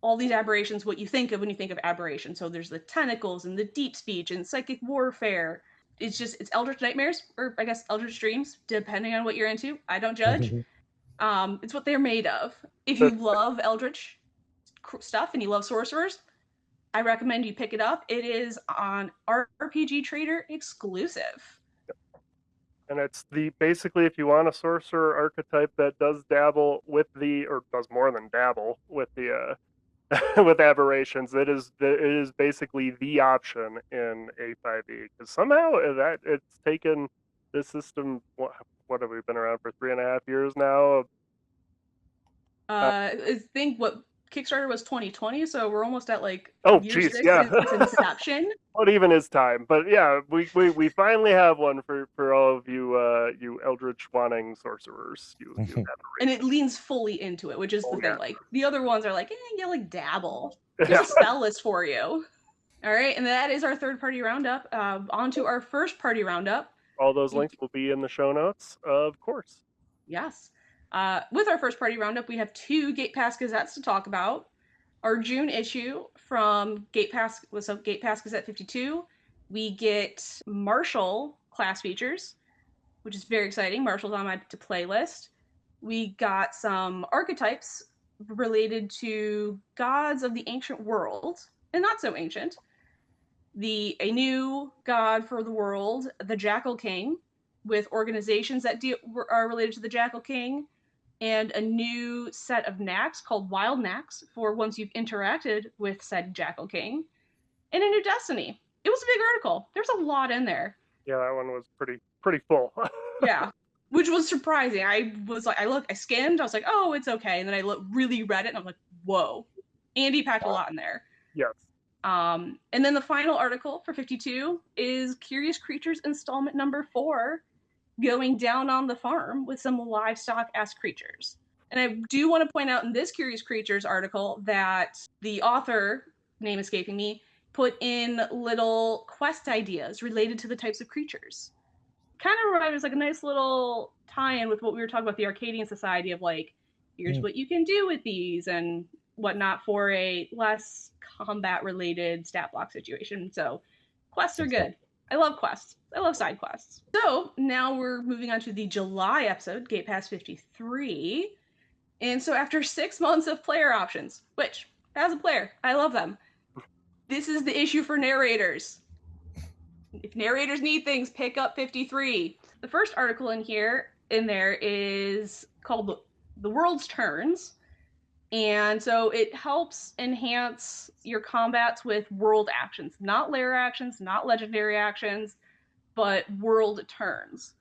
all these aberrations what you think of when you think of aberration. So there's the tentacles and the deep speech and psychic warfare. It's eldritch nightmares, or I guess eldritch dreams, depending on what you're into. I don't judge. It's what they're made of. If you love eldritch stuff and you love sorcerers, I recommend you pick it up. It is on RPG Trader exclusive. And it's basically, if you want a sorcerer archetype that does dabble with or does more than dabble with the with aberrations, it is basically the option in A5e, because somehow that it's taken this system. What have we been around for 3.5 years now? I think what Kickstarter was 2020, so we're almost at like year 6 since its inception. What even is time? But yeah, we finally have one for of you Eldritch Wanting sorcerers. You have the And it leans fully into it, which is the thing. yeah. Like the other ones are like, you like dabble. Yeah. Here's a spell list for you. All right, and that is our third party roundup. On to our first party roundup. All those links will be in the show notes, of course. Yes. With our first party roundup, we have 2 Gate Pass Gazettes to talk about. Our June issue from Gate Pass Gazette 52, we get Marshall class features, which is very exciting. Marshall's on my to play list. We got some archetypes related to gods of the ancient world, and not so ancient. A new god for the world, the Jackal King, with organizations that are related to the Jackal King, and a new set of knacks called Wild Knacks for once you've interacted with said Jackal King, and a new destiny. It was a big article. There's a lot in there. Yeah, that one was pretty full. Yeah, which was surprising. I skimmed. I was like, oh, it's okay, and then I really read it, and I'm like, whoa. Andy packed a lot in there. Yes. And then the final article for 52 is Curious Creatures installment number 4, going down on the farm with some livestock-esque creatures. And I do want to point out in this Curious Creatures article that the author, name escaping me, put in little quest ideas related to the types of creatures. Kind of reminded us like a nice little tie-in with what we were talking about, the Arcadian Society of like, here's what you can do with these and whatnot for a less combat-related stat block situation. So quests are good. I love quests. I love side quests. So now we're moving on to the July episode, Gate Pass 53. And so after 6 months of player options, which, as a player, I love them, this is the issue for narrators. If narrators need things, pick up 53. The first article in there is called The World's Turns. And so it helps enhance your combats with world actions, not lair actions, not legendary actions, but world turns.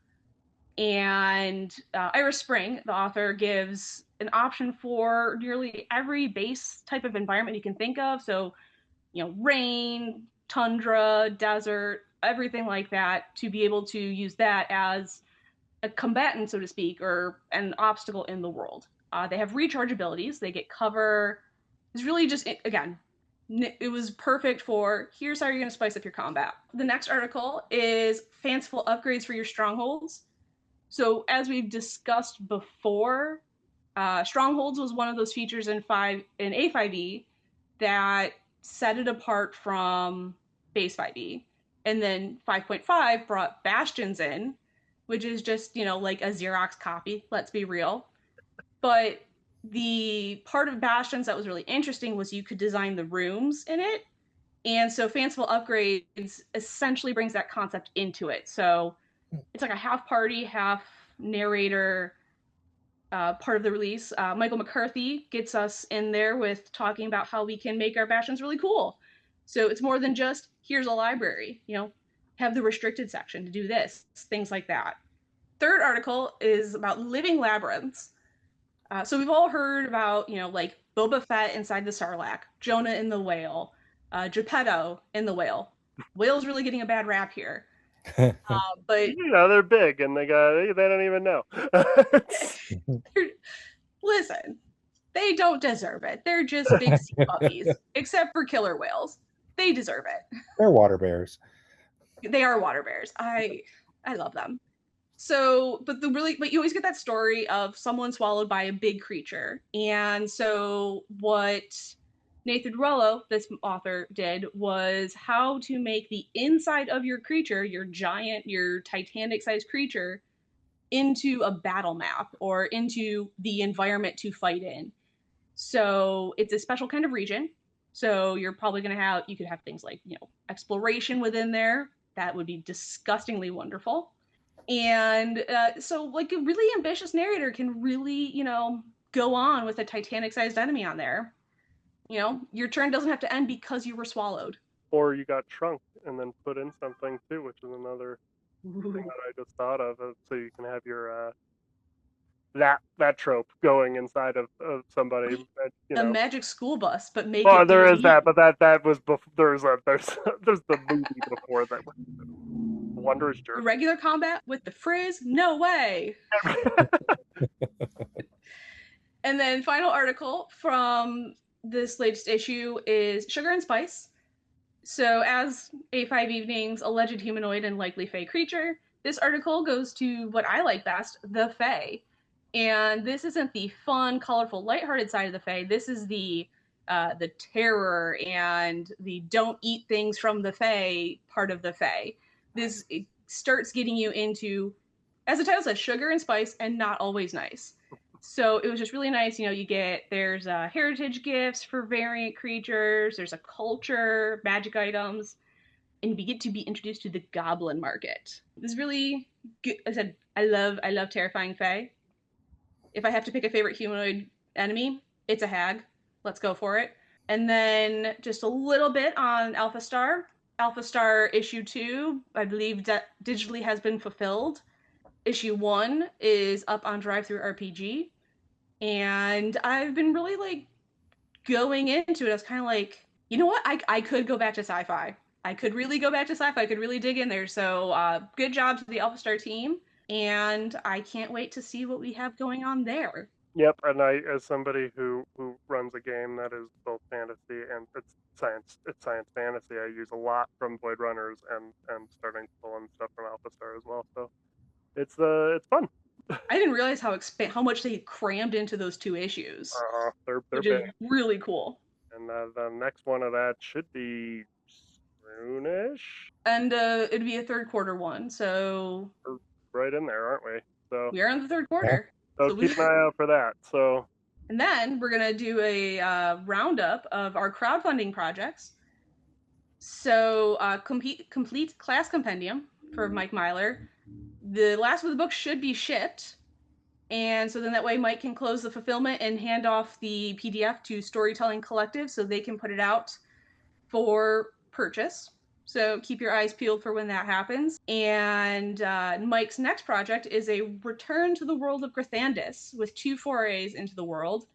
And Iris Spring, the author, gives an option for nearly every base type of environment you can think of. So, rain, tundra, desert, everything like that, to be able to use that as a combatant, so to speak, or an obstacle in the world. They have recharge abilities. They get cover. It's really just, again, it was perfect for here's how you're going to spice up your combat. The next article is fanciful upgrades for your strongholds. So as we've discussed before, strongholds was one of those features in A5e that set it apart from base 5e. And then 5.5 brought bastions in, which is just, like a Xerox copy, let's be real. But the part of Bastions that was really interesting was you could design the rooms in it. And so Fanciful Upgrades essentially brings that concept into it. So it's like a half party, half narrator part of the release. Michael McCarthy gets us in there with talking about how we can make our Bastions really cool. So it's more than just, here's a library, have the restricted section to do this, things like that. Third article is about living labyrinths. So we've all heard about, like Boba Fett inside the Sarlacc, Jonah in the whale, Geppetto in the whale. Whale's really getting a bad rap here. But they're big and they don't even know. Listen, they don't deserve it. They're just big sea puppies, except for killer whales. They deserve it. They're water bears. They are water bears. I love them. So, but you always get that story of someone swallowed by a big creature. And so what Nathan Dorello, this author, did was how to make the inside of your creature, your Titanic-sized creature, into a battle map or into the environment to fight in. So it's a special kind of region. So you're probably going to you could have things like, exploration within there. That would be disgustingly wonderful. And so like a really ambitious narrator can really, go on with a Titanic-sized enemy on there. Your turn doesn't have to end because you were swallowed. Or you got shrunk and then put in something too, which is another thing that I just thought of. So you can have your that trope going inside of somebody. A magic school bus, but make well, it there is that, but that was before. There's the movie before that. Wondrous jerk. Regular combat with the frizz? No way. And then final article from this latest issue is Sugar and Spice. So as A5Evening's alleged humanoid and likely Fae creature, this article goes to what I like best, the Fae. And this isn't the fun, colorful, lighthearted side of the Fae. This is the terror and the don't eat things from the Fae part of the Fae. This starts getting you into, as the title says, sugar and spice and not always nice. So it was just really nice. You know, there's heritage gifts for variant creatures, there's a culture, magic items, and we get to be introduced to the goblin market. This is really good. I said, I love terrifying Fae. If I have to pick a favorite humanoid enemy, it's a hag. Let's go for it. And then just a little bit on Alpha Star. Alpha Star issue 2, I believe digitally has been fulfilled. Issue 1 is up on Drive-Thru RPG. And I've been really like going into it. I was kind of like, you know what? I could go back to sci-fi. I could really go back to sci-fi. I could really dig in there. So good job to the Alpha Star team. And I can't wait to see what we have going on there. Yep, and I, as somebody who runs a game that is both fantasy and it's science fantasy, I use a lot from Void Runners and starting to pull in stuff from Alpha Star as well. So it's fun. I didn't realize how much they crammed into those 2 issues. They're which big. is really cool. And the next one of that should be soonish. And it'd be a third quarter one, so we're right in there, aren't we? So we are in the third quarter. So keep an eye out for that. So. And then we're gonna do a roundup of our crowdfunding projects. So complete class compendium for Mike Myler. The last of the book should be shipped, and so then that way Mike can close the fulfillment and hand off the PDF to Storytelling Collective so they can put it out for purchase. So keep your eyes peeled for when that happens. And Mike's next project is a return to the world of Grathandis with 2 forays into the world,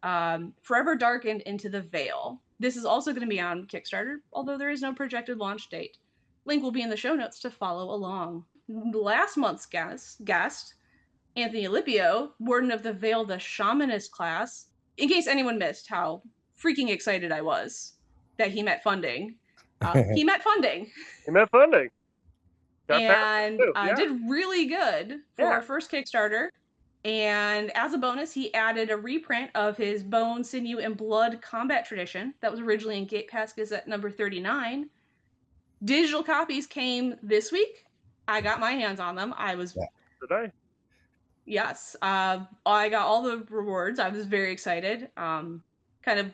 Forever Darkened Into the Veil. This is also going to be on Kickstarter, although there is no projected launch date. Link will be in the show notes to follow along. Last month's guest, Anthony Alipio, Warden of the Veil, the Shamanist class. In case anyone missed how freaking excited I was that he met funding. He met funding. And did really good for our first Kickstarter. And as a bonus, he added a reprint of his Bone, Sinew, and Blood combat tradition that was originally in Gate Pass Gazette number 39. Digital copies came this week. I got my hands on them. Did I? Yes. I got all the rewards. I was very excited. Kind of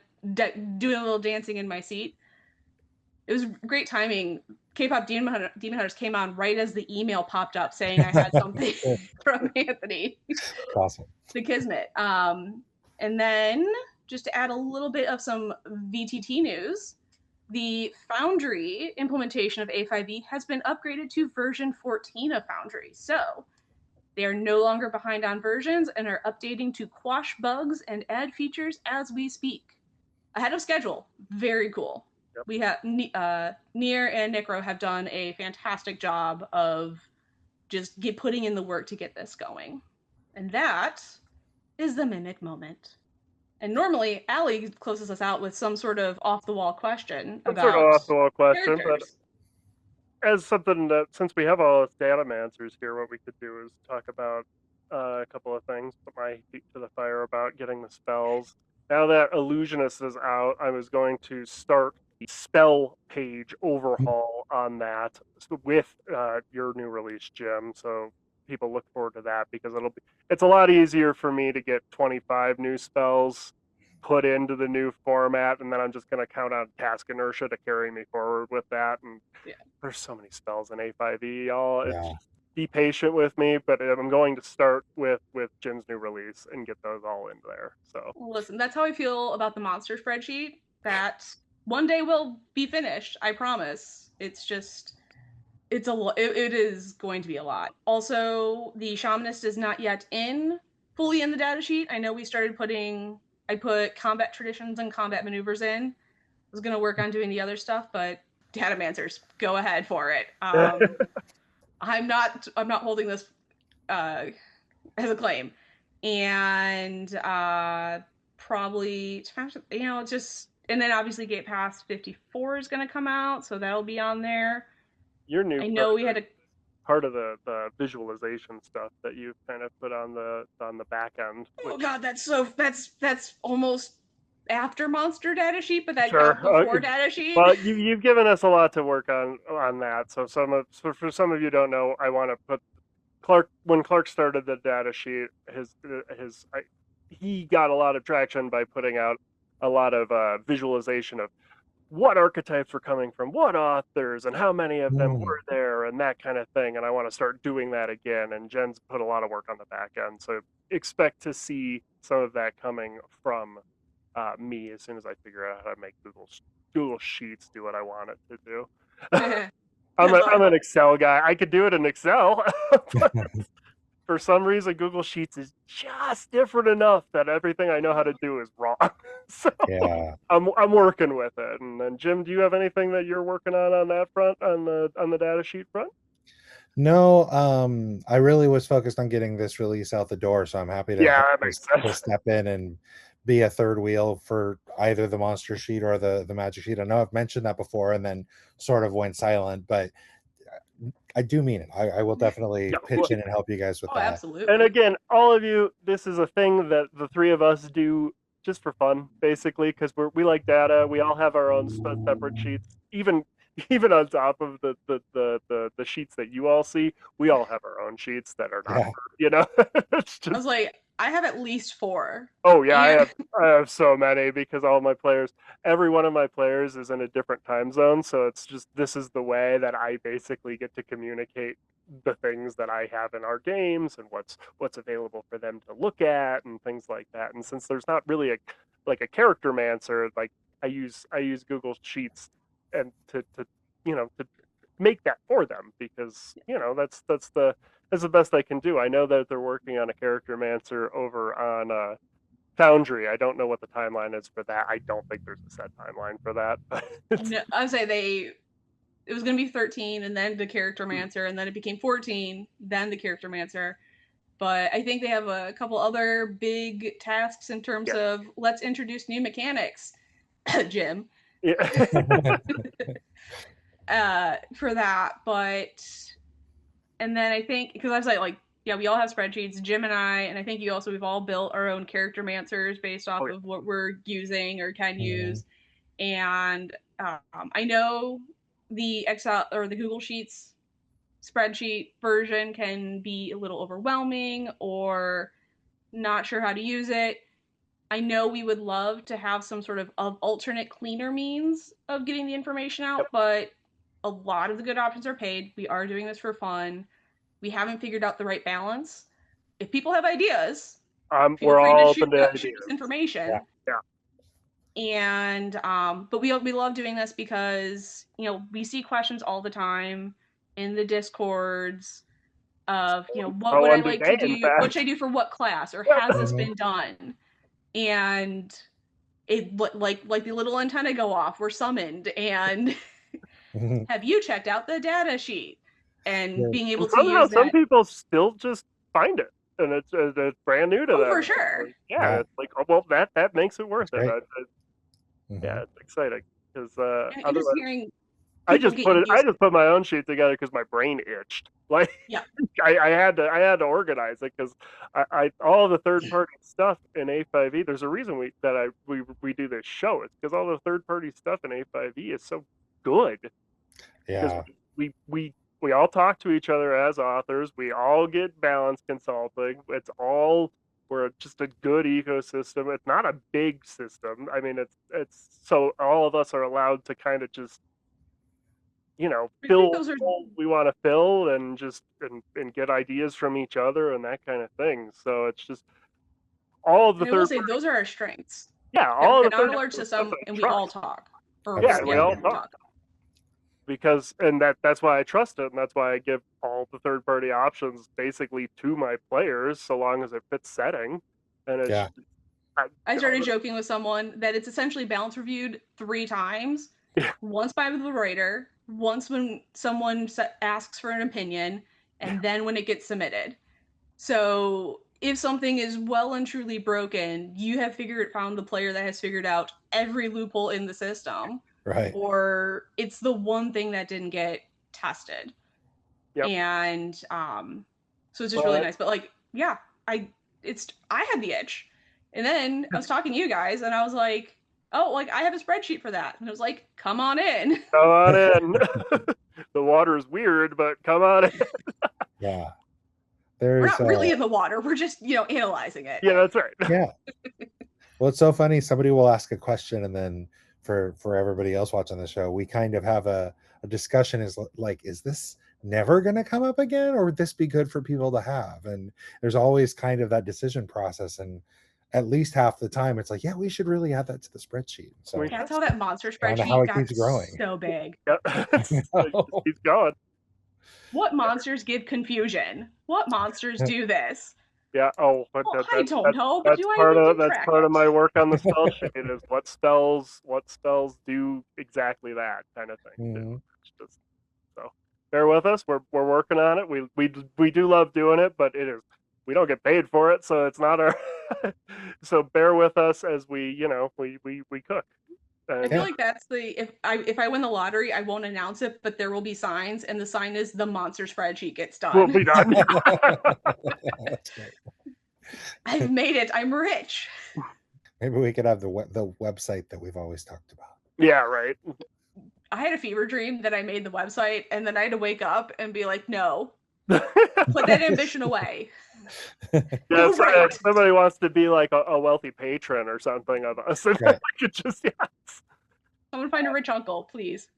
doing a little dancing in my seat. It was great timing. K-pop Demon Hunters came on right as the email popped up saying I had something from Anthony. Awesome. The Kismet. And then just to add a little bit of some VTT news, the Foundry implementation of A5e has been upgraded to version 14 of Foundry. So they are no longer behind on versions and are updating to quash bugs and add features as we speak. Ahead of schedule. Very cool. Yep. We have Nier and Necro have done a fantastic job of just putting in the work to get this going. And that is the Mimic Moment. And normally, Allie closes us out with some sort of off-the-wall question about off-the-wall question, characters. But as something that, since we have all us datamancers here, what we could do is talk about a couple of things, put my feet to the fire about getting the spells. Now that Illusionist is out, I was going to start the spell page overhaul on that with your new release, Jim. So people look forward to that because it's a lot easier for me to get 25 new spells put into the new format, and then I'm just going to count on task inertia to carry me forward with that. And there's so many spells in A5e, y'all. Yeah. Be patient with me, but I'm going to start with Jim's new release and get those all in there. So listen, that's how I feel about the monster spreadsheet. That one day will be finished. I promise. It's just, it's a lot. It is going to be a lot. Also, the Shamanist is not yet fully in the datasheet. I know we started I put combat traditions and combat maneuvers in. I was going to work on doing the other stuff, but datamancers, go ahead for it. I'm not holding this as a claim. And probably, just, and then obviously Gate Pass 54 is going to come out, so that'll be on there. Your new I know we had a part of the visualization stuff that you've kind of put on the back end. Oh god, that's almost after monster datasheet, but that Sure. got before datasheet. Well, you've given us a lot to work on that. So for some of you don't know, I want to put when Clark started the datasheet, he got a lot of traction by putting out a lot of visualization of what archetypes were coming from what authors and how many of them were there and that kind of thing. And I want to start doing that again. And Jen's put a lot of work on the back end. So expect to see some of that coming from me as soon as I figure out how to make Google Sheets do what I want it to do. I'm an Excel guy. I could do it in Excel. But for some reason, Google Sheets is just different enough that everything I know how to do is wrong. So yeah. I'm working with it. And then Jim, do you have anything that you're working on that front, on the data sheet front? No, I really was focused on getting this release out the door, so I'm happy to step in and be a third wheel for either the monster sheet or the magic sheet. I know I've mentioned that before and then sort of went silent, but I do mean it. I will definitely pitch in and help you guys with that. Absolutely. And again, all of you, this is a thing that the three of us do just for fun, basically, because we like data. We all have our own separate sheets. Even on top of the sheets that you all see, we all have our own sheets that are not, it's just... I was like, I have at least 4. Oh yeah, I have so many because every one of my players is in a different time zone, so it's just, this is the way that I basically get to communicate the things that I have in our games and what's available for them to look at and things like that. And since there's not really a character mancer, like I use Google Sheets and to make that for them, because that's the best I can do. I know that they're working on a character mancer over on Foundry. I don't know what the timeline is for that. I don't think there's a set timeline for that. No, I'd say it was going to be 13 and then the character mancer, and then it became 14, then the character mancer. But I think they have a couple other big tasks in terms of let's introduce new mechanics, Jim. Yeah. For that, and then I think, because I was like, we all have spreadsheets, Jim and I think we've all built our own character mancers based off of what we're using or can use. And I know the Excel or the Google Sheets spreadsheet version can be a little overwhelming or not sure how to use it. I know we would love to have some sort of alternate, cleaner means of getting the information out, but a lot of the good options are paid. We are doing this for fun. We haven't figured out the right balance. If people have ideas, we're all open to shoot us information. And but we love doing this because we see questions all the time in the Discords of what would I like to do? What should I do for what class? Or has this been done? And it like the little antenna go off. We're summoned, and have you checked out the data sheet? And being able to use that. Some people still just find it, and it's brand new to them. For sure. It's like, oh, well, that makes it worth it. Yeah, it's exciting because I just put my own sheet together because my brain itched. Like, I had to organize it because I all the third party stuff in A5e. There's a reason we do this show. It's because all the third party stuff in A5e is so good. Yeah, we all talk to each other as authors. We all get balance consulting. We're just a good ecosystem. It's not a big system. I mean, it's so all of us are allowed to kind of just fill what we want to fill and just and get ideas from each other and that kind of thing. So it's just all of the those are our strengths. Yeah, all of the non-alert system, and we all talk. We all talk. Because that's why I trust it, and that's why I give all the third party options basically to my players, so long as it fits setting. And it's I started joking with someone that it's essentially balance reviewed 3 times, once by the writer, once when someone asks for an opinion, and then when it gets submitted. So if something is well and truly broken, you have found the player that has figured out every loophole in the system, Right. or it's the one thing that didn't get tested. Yep. And so it's just really nice. But like, yeah, I had the itch, and then I was talking to you guys, and I was like, oh, like I have a spreadsheet for that, and I was like, come on in. Come on in. The water is weird, but come on in. Yeah. We're not really in the water. We're just, analyzing it. Yeah, that's right. Yeah. Well, it's so funny. Somebody will ask a question, and then for everybody else watching the show, we kind of have a discussion is like, is this never going to come up again, or would this be good for people to have? And there's always kind of that decision process, and at least half the time it's like, yeah, we should really add that to the spreadsheet. So that's how that monster spreadsheet got growing so big. Yep. He's going. What monsters give confusion? What monsters do this? Yeah. Oh, but well, I don't know. But that's part of my work on the spell sheet is what spells do exactly that kind of thing. Mm-hmm. Just, so bear with us. We're working on it. We do love doing it, but we don't get paid for it, so it's not our. So bear with us as we cook. I feel like that's if I win the lottery, I won't announce it, but there will be signs, and the sign is the monster spreadsheet gets done. We'll be done. I've made it. I'm rich. Maybe we could have the website that we've always talked about. Yeah, right. I had a fever dream that I made the website, and then I had to wake up and be like, no, put that ambition away. Yeah, right. Somebody wants to be like a wealthy patron or something of us. Right. I could just Someone find a rich uncle, please.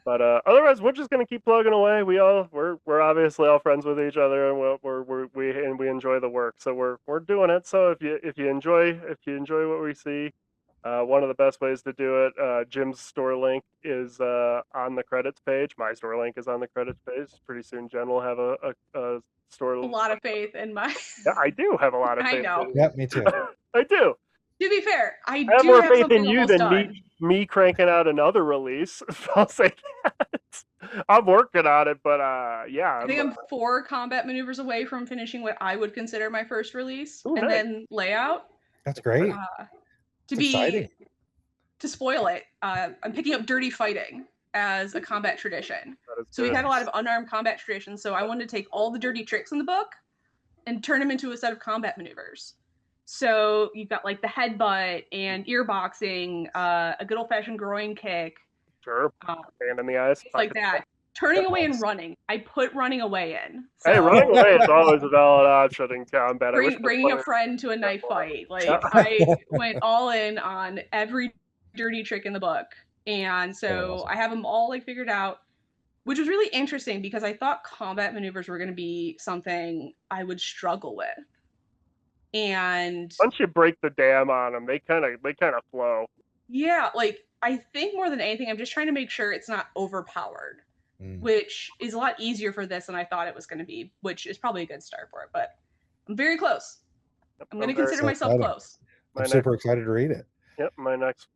But otherwise, we're just gonna keep plugging away. We're obviously all friends with each other, and we enjoy the work. So we're doing it. So if you enjoy what we see, one of the best ways to do it, Jim's store link is on the credits page. My store link is on the credits page. Pretty soon, Jen will have a store. A lot of faith in my. Yeah, I do have a lot of faith. I know. Yep, me too. I do. To be fair, I have do more have faith in you than me cranking out another release. I'll say that. I'm working on it, but yeah. I think I'm 4 combat maneuvers away from finishing what I would consider my first release, Ooh, and nice. Then layout. That's great. To spoil it, I'm picking up Dirty Fighting as a combat tradition. So we've had a lot of unarmed combat traditions, so I wanted to take all the dirty tricks in the book and turn them into a set of combat maneuvers. So you've got like the headbutt and ear boxing, a good old-fashioned groin kick. Sure. Hand in the eyes. Like that. Turning away and running. I put running away in. So, hey, running away is always a valid option in combat. Bringing a friend to a knife fight. Like I went all in on every dirty trick in the book. And so I have them all like figured out, which was really interesting because I thought combat maneuvers were going to be something I would struggle with. And once you break the dam on them, they kind of flow. Yeah, like I think more than anything, I'm just trying to make sure it's not overpowered, which is a lot easier for this than I thought it was going to be, which is probably a good start for it. But I'm very close. I'm going to consider myself close. I'm super excited to read it. Yep, my next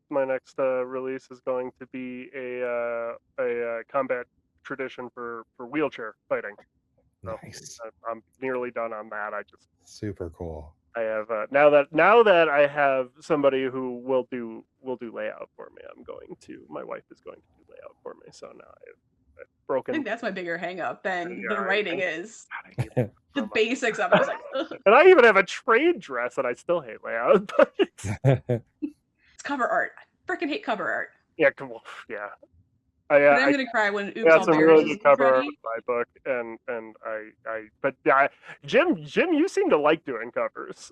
release is going to be a combat tradition for wheelchair fighting. So nice. I'm nearly done on that. I just super cool. I have now that I have somebody who will do layout for me. My wife is going to do layout for me. So now I've broken. I think that's my bigger hang up than the writing is. The basics of it. I was like, ugh. And I even have a trade dress, and I still hate layout. But it's cover art. I freaking hate cover art. Yeah, come on. Yeah. I'm gonna cry when Oops All Bears is cover art with my book, but Jim, you seem to like doing covers.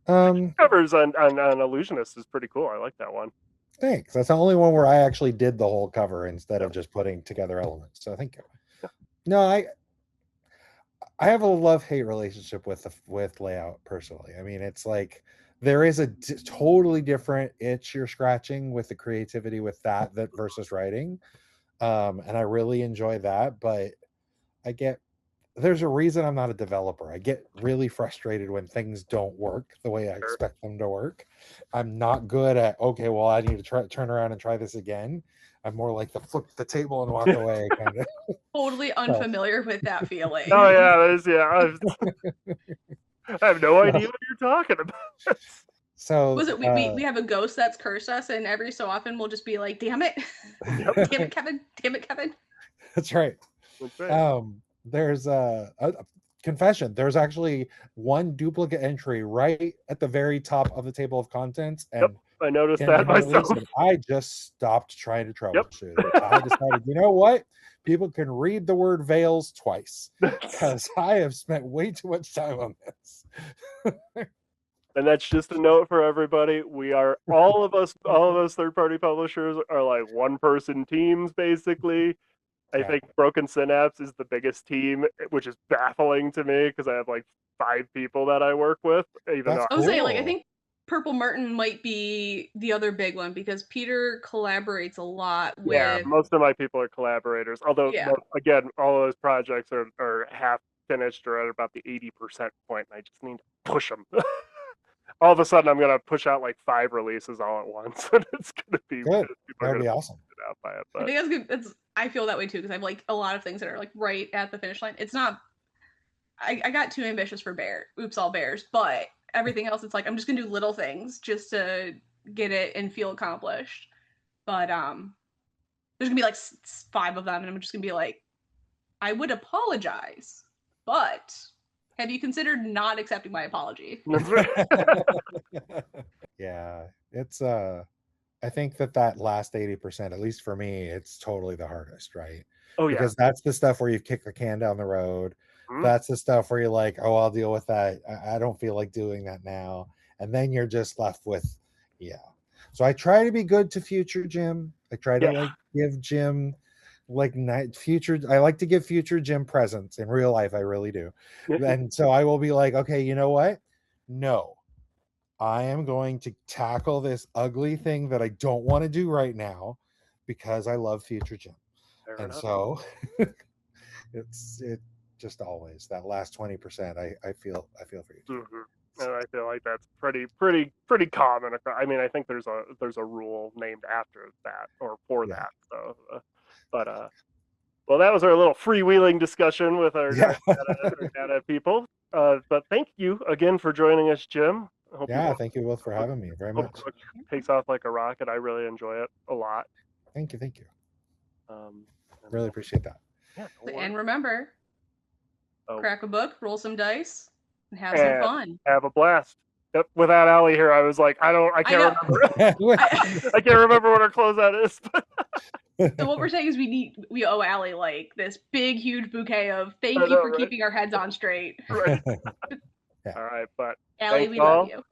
Covers on Illusionist is pretty cool. I like that one. Thanks. That's the only one where I actually did the whole cover instead of just putting together elements. So thank you. Yeah. No, I have a love-hate relationship with layout personally. I mean, it's like there is a totally different itch you're scratching with the creativity with that versus writing. And I really enjoy that, but there's a reason I'm not a developer. I get really frustrated when things don't work the way I expect them to work. I'm not good at, okay, well, I need to turn around and try this again. I'm more like the flip the table and walk away kind of. Totally unfamiliar with that feeling. Oh yeah, I have no idea what you're talking about. So Was it we have a ghost that's cursed us, and every so often we'll just be like, "Damn it, damn it, Kevin, damn it, Kevin." That's right. That's right. There's a confession. There's actually one duplicate entry right at the very top of the table of contents, and I noticed in that my myself. release, I just stopped trying to troubleshoot it. I decided, you know what? People can read the word veils twice because I have spent way too much time on this. And that's just a note for everybody. We are all of us third-party publishers are like one-person teams basically. I think Broken Synapse is the biggest team, which is baffling to me because I have like 5 people that I work with. Even though I was saying, like, I think Purple Martin might be the other big one because Peter collaborates a lot with. Most of my people are collaborators. Although, again, all of those projects are half finished or at about the 80% point, and I just need to push them. All of a sudden, I'm gonna push out like 5 releases all at once, and it's gonna be good. That'd be awesome. Out by it, but. I think that's good. I feel that way too because I have like a lot of things that are like right at the finish line. It's not. I got too ambitious for all bears, but everything else, it's like I'm just gonna do little things just to get it and feel accomplished. But there's gonna be like 5 of them, and I'm just gonna be like, I would apologize, but have you considered not accepting my apology? Yeah, it's I think that last 80%, at least for me, it's totally the hardest, right? Oh yeah, because that's the stuff where you've kicked the can down the road. That's the stuff where you're like, oh, I'll deal with that. I don't feel like doing that now. And then you're just left with, So I try to be good to future Jim. I try to like give Jim like future. I like to give future Jim presents in real life. I really do. And so I will be like, okay, you know what? No, I am going to tackle this ugly thing that I don't want to do right now because I love future Jim. And so it just always that last 20%. I feel for you. And I feel like that's pretty common. I mean, I think there's a rule named after that or for that. So, well, that was our little freewheeling discussion with our data people. But thank you again for joining us, Jim. Thank you both for having me very much. Takes off like a rocket. I really enjoy it a lot. Thank you. Really appreciate that. And remember, crack a book, roll some dice, and have some fun. Have a blast. Yep. Without Allie here, I was like, I can't remember. I can't remember what our closeout is. So what we're saying is we owe Allie like this big, huge bouquet of thank you for keeping our heads on straight. Right. All right, but Allie, we love you.